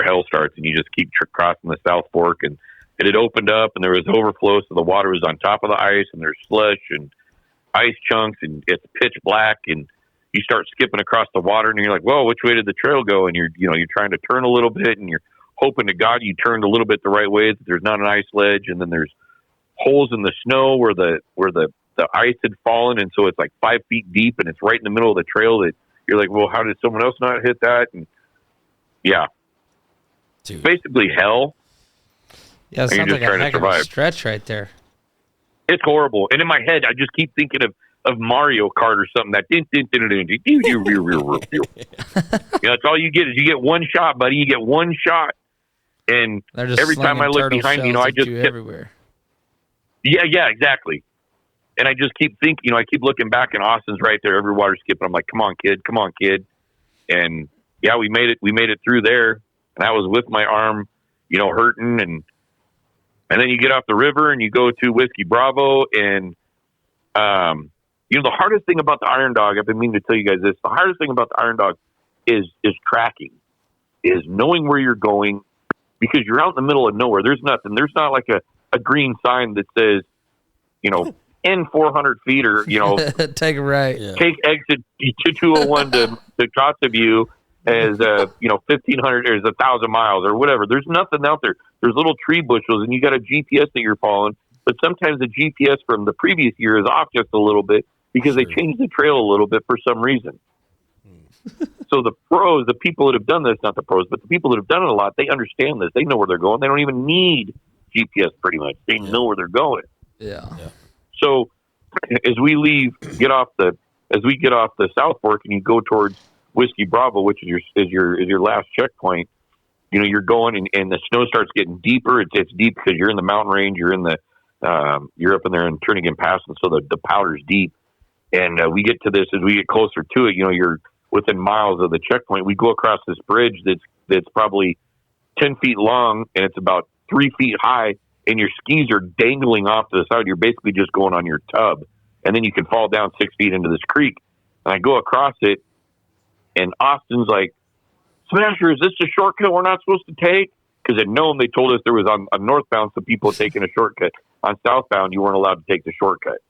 hell starts. And you just keep crossing the South Fork, and it had opened up, and there was overflow, so the water was on top of the ice, and there's slush and ice chunks, and it's pitch black, and you start skipping across the water, and you're like, whoa, which way did the trail go? And you're trying to turn a little bit, and you're hoping to God you turned a little bit the right way, that there's not an ice ledge, and then there's holes in the snow where the ice had fallen, and so it's like 5 feet deep, and it's right in the middle of the trail that you're like, well, how did someone else not hit that? And yeah, Dude. Basically hell. Yeah, it And you're sounds just like a trying to heck of a survive. stretch right there. It's horrible. And in my head, I just keep thinking of of Mario Kart or something. That that's all you get is you get one shot, buddy. You get one shot, and They're just every time I slinging look turtle behind me, shells I at just you kept, everywhere. yeah, exactly. And I just keep thinking, I keep looking back, and Austin's right there, every water skip. I'm like, come on, kid. And yeah, we made it through there. And I was with my arm, hurting. And then you get off the river and you go to Whiskey Bravo. And, the hardest thing about the Iron Dog, I've been meaning to tell you guys this, the hardest thing about the Iron Dog is tracking, is knowing where you're going, because you're out in the middle of nowhere. There's nothing. There's not like a green sign that says, in 400 feet or, take a right. Yeah. take exit to 201 to Kotzebue as, 1,500 or 1,000 miles or whatever. There's nothing out there. There's little tree bushels, and you got a GPS that you're following. But sometimes the GPS from the previous year is off just a little bit because they changed the trail a little bit for some reason. So the pros, the people that have done this, not the pros, but the people that have done it a lot, they understand this. They know where they're going. They don't even need GPS pretty much. They know where they're going. Yeah. So as we get off the South Fork and you go towards Whiskey Bravo, which is your last checkpoint, you're going and the snow starts getting deeper. It's deep because you're in the mountain range. You're in the you're up in there in Turnagain Pass, and so the powder's deep. And we get to this as we get closer to it. You're within miles of the checkpoint. We go across this bridge that's probably 10 feet long and it's about 3 feet high. And your skis are dangling off to the side. You're basically just going on your tub. And then you can fall down 6 feet into this creek. And I go across it, and Austin's like, Smasher, is this a shortcut we're not supposed to take? Because at Nome, they told us there was on northbound, some people taking a shortcut. On southbound, you weren't allowed to take the shortcut.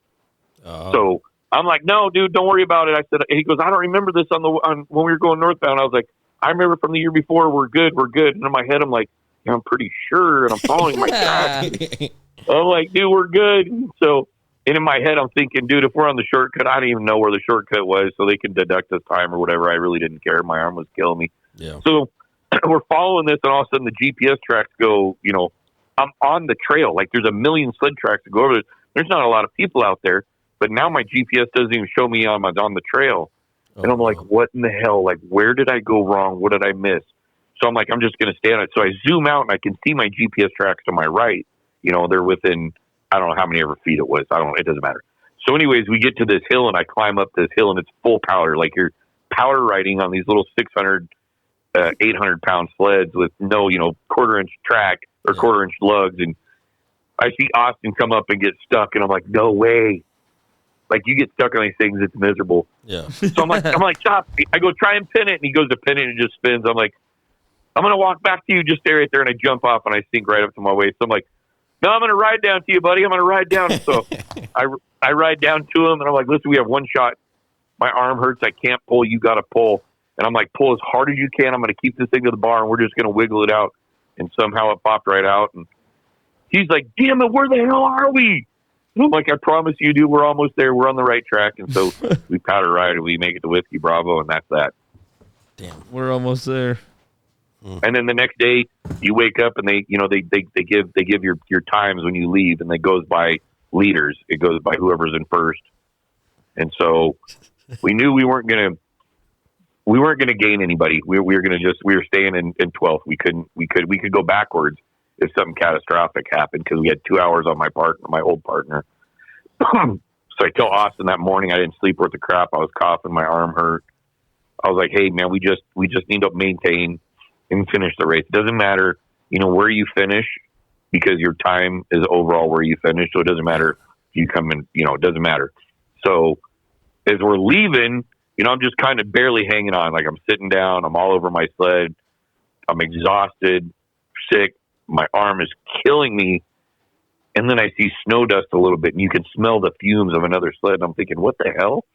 So I'm like, no, dude, don't worry about it. I said, he goes, I don't remember this on when we were going northbound. I was like, I remember from the year before, we're good. And in my head, I'm like, I'm pretty sure, and I'm following my track. I'm like, dude, we're good. And in my head, I'm thinking, dude, if we're on the shortcut, I didn't even know where the shortcut was, so they can deduct this time or whatever. I really didn't care. My arm was killing me. Yeah. So we're following this, and all of a sudden the GPS tracks go, I'm on the trail. Like there's a million sled tracks to go over. There's not a lot of people out there, but now my GPS doesn't even show me on the trail. And I'm like, what in the hell? Like, where did I go wrong? What did I miss? So I'm like, I'm just going to stay on it. So I zoom out and I can see my GPS tracks to my right. They're within, I don't know how many ever feet it was. It doesn't matter. So anyways, we get to this hill and I climb up this hill and it's full powder. Like you're powder riding on these little 600, 800 pound sleds with no, quarter inch track or quarter inch lugs. And I see Austin come up and get stuck. And I'm like, no way. Like you get stuck on these things, it's miserable. Yeah. So I'm like, stop. I go try and pin it. And he goes to pin it and it just spins. I'm like, I'm going to walk back to you. Just stay right there. And I jump off and I sink right up to my waist. So I'm like, no, I'm going to ride down to you, buddy. I'm going to ride down. So I ride down to him and I'm like, listen, we have one shot. My arm hurts. I can't pull. You got to pull. And I'm like, pull as hard as you can. I'm going to keep this thing to the bar and we're just going to wiggle it out. And somehow it popped right out. And he's like, damn it, where the hell are we? And I'm like, I promise you, dude, we're almost there. We're on the right track. And so we powder ride and we make it to Whiskey Bravo. And that's that. Damn. We're almost there. And then the next day you wake up and they give your times when you leave, and it goes by leaders. It goes by whoever's in first. And so we knew we weren't gonna gain anybody. We were staying in 12th. We could go backwards if something catastrophic happened because we had 2 hours on my old partner. So I tell Austin that morning I didn't sleep worth the crap. I was coughing, my arm hurt. I was like, hey man, we just need to maintain and finish the race. It doesn't matter, where you finish because your time is overall where you finish. So it doesn't matter if you come in, it doesn't matter. So as we're leaving, I'm just kind of barely hanging on. Like I'm sitting down, I'm all over my sled. I'm exhausted, sick. My arm is killing me. And then I see snow dust a little bit and you can smell the fumes of another sled. And I'm thinking, what the hell?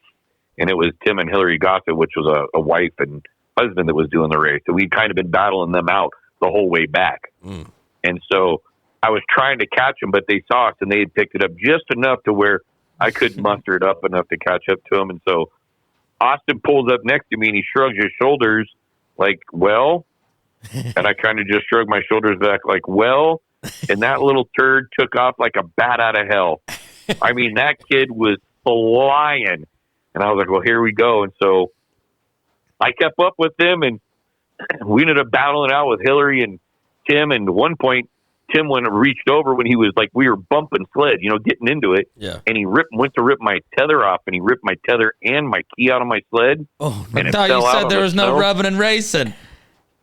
And it was Tim and Hillary Gossett, which was a wife and husband that was doing the race. So we'd kind of been battling them out the whole way back. And so I was trying to catch them, but they saw us and they had picked it up just enough to where I couldn't muster it up enough to catch up to them. And so Austin pulls up next to me and he shrugs his shoulders like, well, and I kind of just shrugged my shoulders back like, well, and that little turd took off like a bat out of hell. I mean, that kid was flying. And I was like, well, here we go. And so I kept up with them, and we ended up battling out with Hillary and Tim. And at one point, Tim reached over when he was like, we were bumping sled, getting into it. Yeah. And he went to rip my tether off, and he ripped my tether and my key out of my sled. Oh, I thought you said there was no rubbing and racing.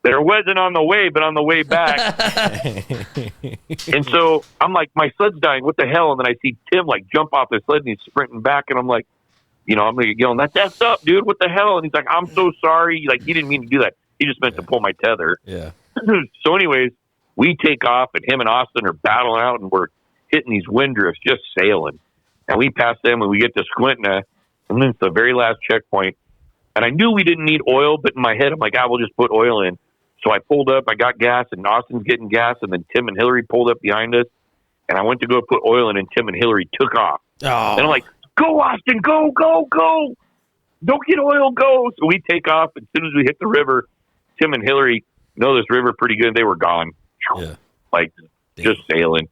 There wasn't on the way, but on the way back. And so I'm like, my sled's dying. What the hell? And then I see Tim like jump off the sled, and he's sprinting back. And I'm like, I'm going to get yelling, that's up, dude. What the hell? And he's like, I'm so sorry. Like, he didn't mean to do that. He just meant to pull my tether. Yeah. So anyways, we take off, and him and Austin are battling out, and we're hitting these wind drifts, just sailing. And we pass them, and we get to Squintina, and then it's the very last checkpoint. And I knew we didn't need oil, but in my head, I'm like, we'll just put oil in. So I pulled up, I got gas, and Austin's getting gas, and then Tim and Hillary pulled up behind us, and I went to go put oil in, and Tim and Hillary took off. Oh. And I'm like, go, Austin, go, go, go. Don't get oil, go. So we take off. As soon as we hit the river, Tim and Hillary know this river pretty good. They were gone. Yeah. Like, just sailing.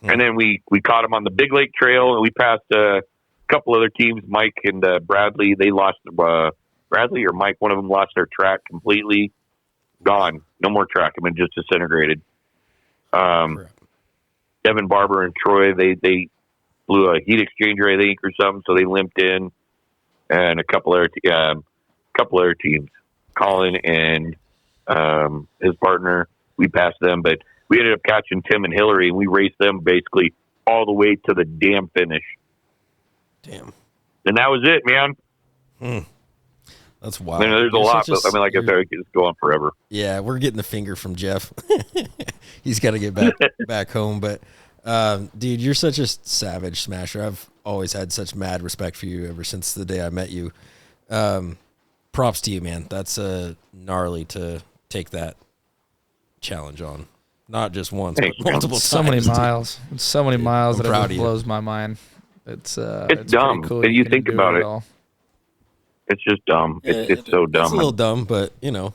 And then we caught them on the Big Lake Trail, and we passed a couple other teams, Mike and Bradley. They lost, Bradley or Mike, one of them lost their track completely. Gone. No more track. I mean, just disintegrated. Devin Barber and Troy, they blew a heat exchanger, I think, or something, so they limped in. And a couple other teams. Colin and his partner, we passed them, but we ended up catching Tim and Hillary, and we raced them basically all the way to the damn finish. Damn. And that was it, man. That's wild. I mean, there's a lot, but I mean, like I said, it's going forever. Yeah, we're getting the finger from Jeff. He's got to get back home. But, dude, you're such a savage smasher. I've always had such mad respect for you ever since the day I met you. Props to you, man. That's gnarly to take that challenge on. Not just once, but multiple times. So many miles. It's so many miles I'm that proud it of blows my mind. It's dumb. cool. You think about it. It's just dumb. It's so dumb. It's a little dumb, but, to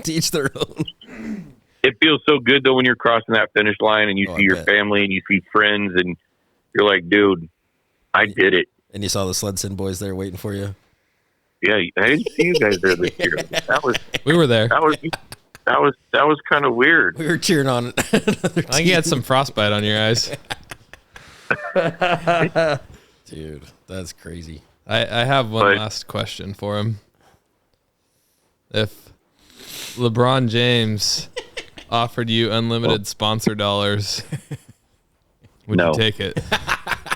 each their own. It feels so good, though, when you're crossing that finish line and you see your family and you see friends, and you're like, dude, I did it. And you saw the SledSend boys there waiting for you. Yeah, I didn't see you guys there this year. We were there. That was kind of weird. We were cheering on I think you had some frostbite on your eyes. Dude, that's crazy. I have one last question for him. If LeBron James offered you unlimited sponsor dollars, would you take it?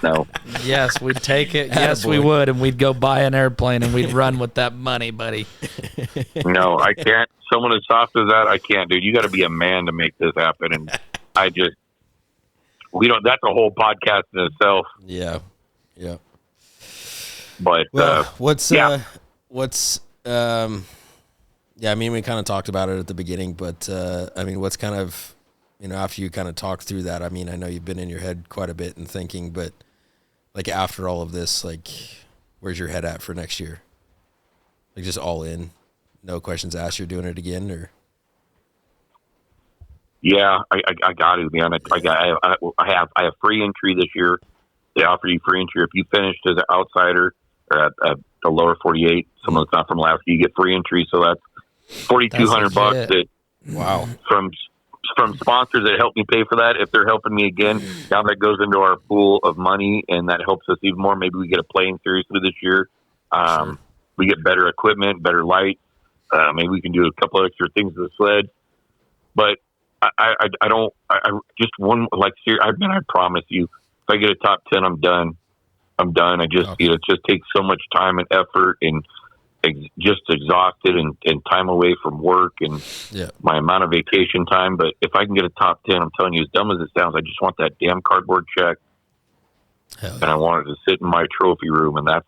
No. Yes, we'd take it. Yes, we would, and we'd go buy an airplane and we'd run with that money, buddy. No, I can't. Someone as soft as that, I can't, dude. You got to be a man to make this happen, and we don't. That's a whole podcast in itself. Yeah. But I mean, we kind of talked about it at the beginning, but I mean, what's kind of, after you kind of talked through that, I mean, I know you've been in your head quite a bit and thinking, but like after all of this, like, where's your head at for next year? Like just all in, no questions asked, you're doing it again, or? Yeah, I got to, man. I have free entry this year. They offer you free entry if you finished as an outsider or at the lower 48. Someone that's not from Alaska, you get free entry. So that's $4,200 that from sponsors that help me pay for that. If they're helping me again, now that goes into our pool of money, and that helps us even more. Maybe we get a plane seriously this year. We get better equipment, better light. Maybe we can do a couple of extra things to the sled. But I promise you, if I get a top 10, I'm done. I just, it just takes so much time and effort and just exhausted and time away from work and my amount of vacation time. But if I can get a top 10, I'm telling you, as dumb as it sounds, I just want that damn cardboard check. And I want it to sit in my trophy room. And that's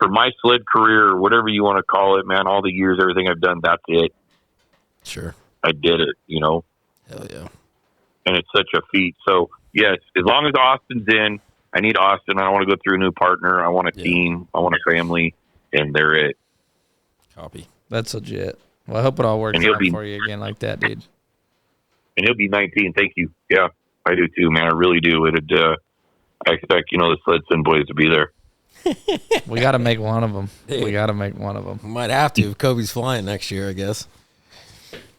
for my sled career, or whatever you want to call it, man, all the years, everything I've done, that's it. Sure. I did it, Hell yeah. And it's such a feat. So, yes, as long as Austin's in, I need Austin. I don't want to go through a new partner. I want a team. I want a family, and they're it. Copy. That's legit. Well, I hope it all works out for you again like that, dude. And he'll be 19. Thank you. Yeah, I do too, man. I really do. I expect, the SledSend boys to be there. We got to make one of them. We got to make one of them. Might have to if Coby's flying next year, I guess.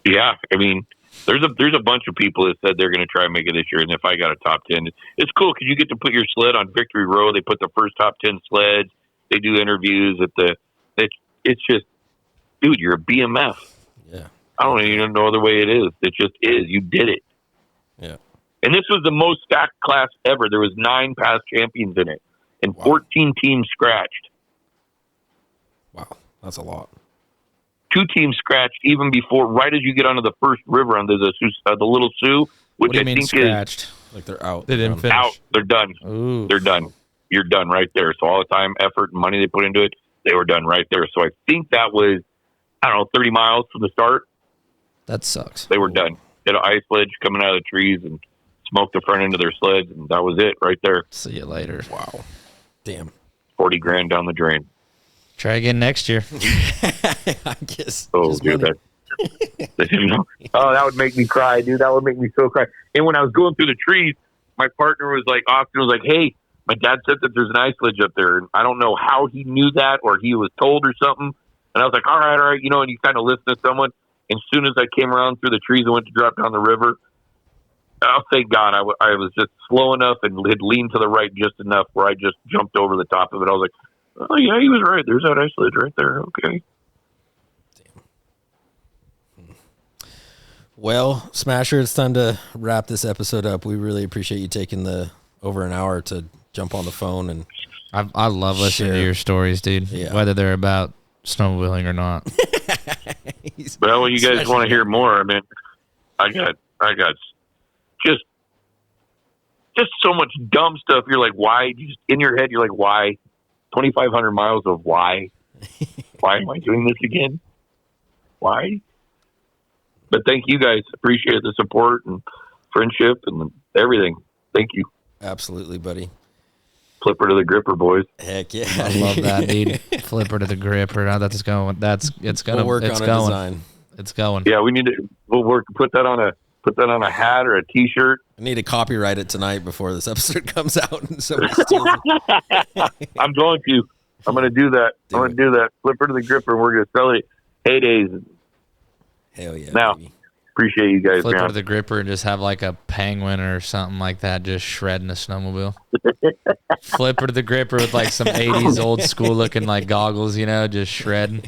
Yeah, I mean, there's a bunch of people that said they're going to try and make it this year, and if I got a top 10, it's cool because you get to put your sled on Victory Road. They put the first top 10 sleds. They do interviews at it's just, dude, you're a BMF. Yeah. I don't even know the way it is. It just is. You did it. Yeah. And this was the most stacked class ever. There was 9 past champions in it, and 14 teams scratched. Wow, that's a lot. 2 teams scratched even before, right as you get onto the first river on the Little Sioux, which What do you I mean think scratched? Like they're out. They didn't finish. out. They're done. Ooh. They're done. You're done right there. So all the time, effort, and money they put into it, they were done right there. So I think that was, 30 miles from the start. That sucks. They were done. Hit an ice sledge coming out of the trees and smoked the front end of their sleds, and that was it right there. See you later. Wow. Damn. $40,000 down the drain. Try again next year. I guess. Oh, dude, that would make me cry, dude. That would make me so cry. And when I was going through the trees, my partner was like, Austin was like, hey, my dad said that there's an ice sledge up there. And I don't know how he knew that or he was told or something. And I was like, all right. And you kind of listen to someone. And as soon as I came around through the trees and went to drop down the river, oh, thank God, I was just slow enough and had leaned to the right just enough where I just jumped over the top of it. I was like, oh, yeah, he was right. There's that ice sledge right there. Okay. Well, Smasher, it's time to wrap this episode up. We really appreciate you taking the over an hour to jump on the phone and I love listening to your stories, dude. Yeah. Whether they're about snowmobiling or not. Well, you guys want to hear more? I mean, I got just so much dumb stuff. You're like, why? Just in your head, you're like, why? 2,500 miles of why? Why am I doing this again? Why? But thank you guys. Appreciate the support and friendship and everything. Thank you. Absolutely, buddy. Flipper to the gripper, boys. Heck yeah. I love that, dude. Flipper to the gripper. Now that's going. It's gonna We'll work it's on going. a design. It's going. Yeah, we need to. We'll work. Put that on a hat or a T-shirt. I need to copyright it tonight before this episode comes out. And somebody steals it. I'm going to. I'm going to do that. I'm going to do that. Flipper to the gripper. We're going to sell it heydays. Hell yeah. Now, baby. appreciate you guys, Flipper man. to the gripper and just have like a penguin or something like that just shredding a snowmobile. Flipper to the gripper with like some 80s old school looking like goggles, just shredding.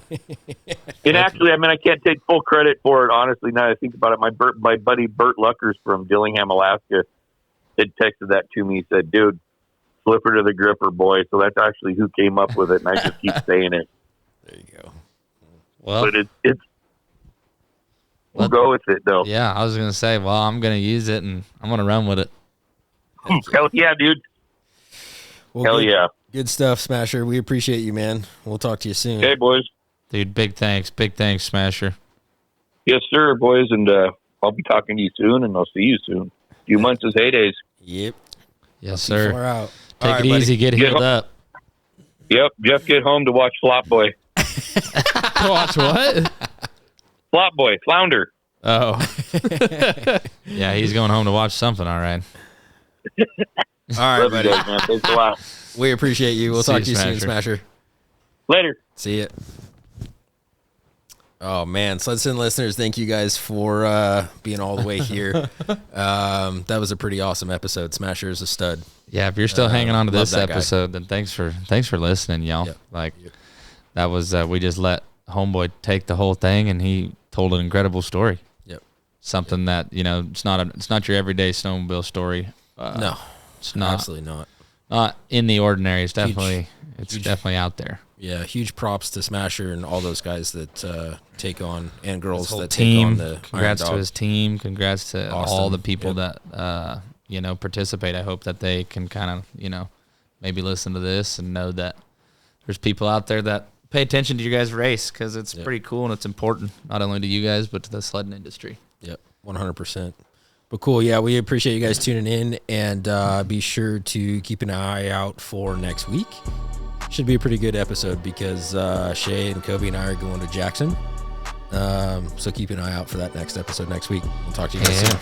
And actually, I mean, I can't take full credit for it, honestly, now that I think about it. My buddy Bert Luckers from Dillingham, Alaska, had texted that to me. He said, dude, Flipper to the gripper, boy. So that's actually who came up with it, and I just keep saying it. There you go. Well, But it's we'll go with it, though. yeah, I was going to say, well, I'm going to use it and I'm going to run with it. Hell yeah, dude. Well, Hell good, yeah. Good stuff, Smasher. We appreciate you, man. We'll talk to you soon. Hey, boys. Dude, big thanks. Big thanks, Smasher. Yes, sir, boys. And I'll be talking to you soon, and I'll see you soon. A few months is heydays. Yep. Yes, We're sir. out. Take All it right, buddy. easy. Get healed up. Yep, Jeff, get home to watch Flop Boy. Watch what? Flop Boy, Flounder. Oh. Yeah, he's going home to watch something, all right. All right, Love you buddy. guys, man. Thanks a lot. We appreciate you. We'll See talk you, to you soon, Smasher. Smasher. Later. See ya. Oh man, SledSend listeners, thank you guys for being all the way here. That was a pretty awesome episode. Smasher is a stud. Yeah, if you're still hanging on to love this that guy. episode, then thanks for listening, y'all. Yep. Like that was we just let Homeboy take the whole thing, and he told an incredible story. Yep. Something that it's not your everyday snowmobile story. No, It's not absolutely not. not in the ordinary. It's definitely definitely out there. Yeah, huge props to Smasher and all those guys that take on, and girls Whole that team. take on the Congrats Iron to Dog. his team. Congrats to Austin. all the people Yep. that participate. I hope that they can kind of maybe listen to this and know that there's people out there that pay attention to your guys' race, because it's pretty cool and it's important not only to you guys but to the sledding industry. Yep, 100%. But cool, yeah, we appreciate you guys tuning in, and be sure to keep an eye out for next week. Should be a pretty good episode because Shay and Coby and I are going to Jackson. So keep an eye out for that next episode next week. We'll talk to you guys soon.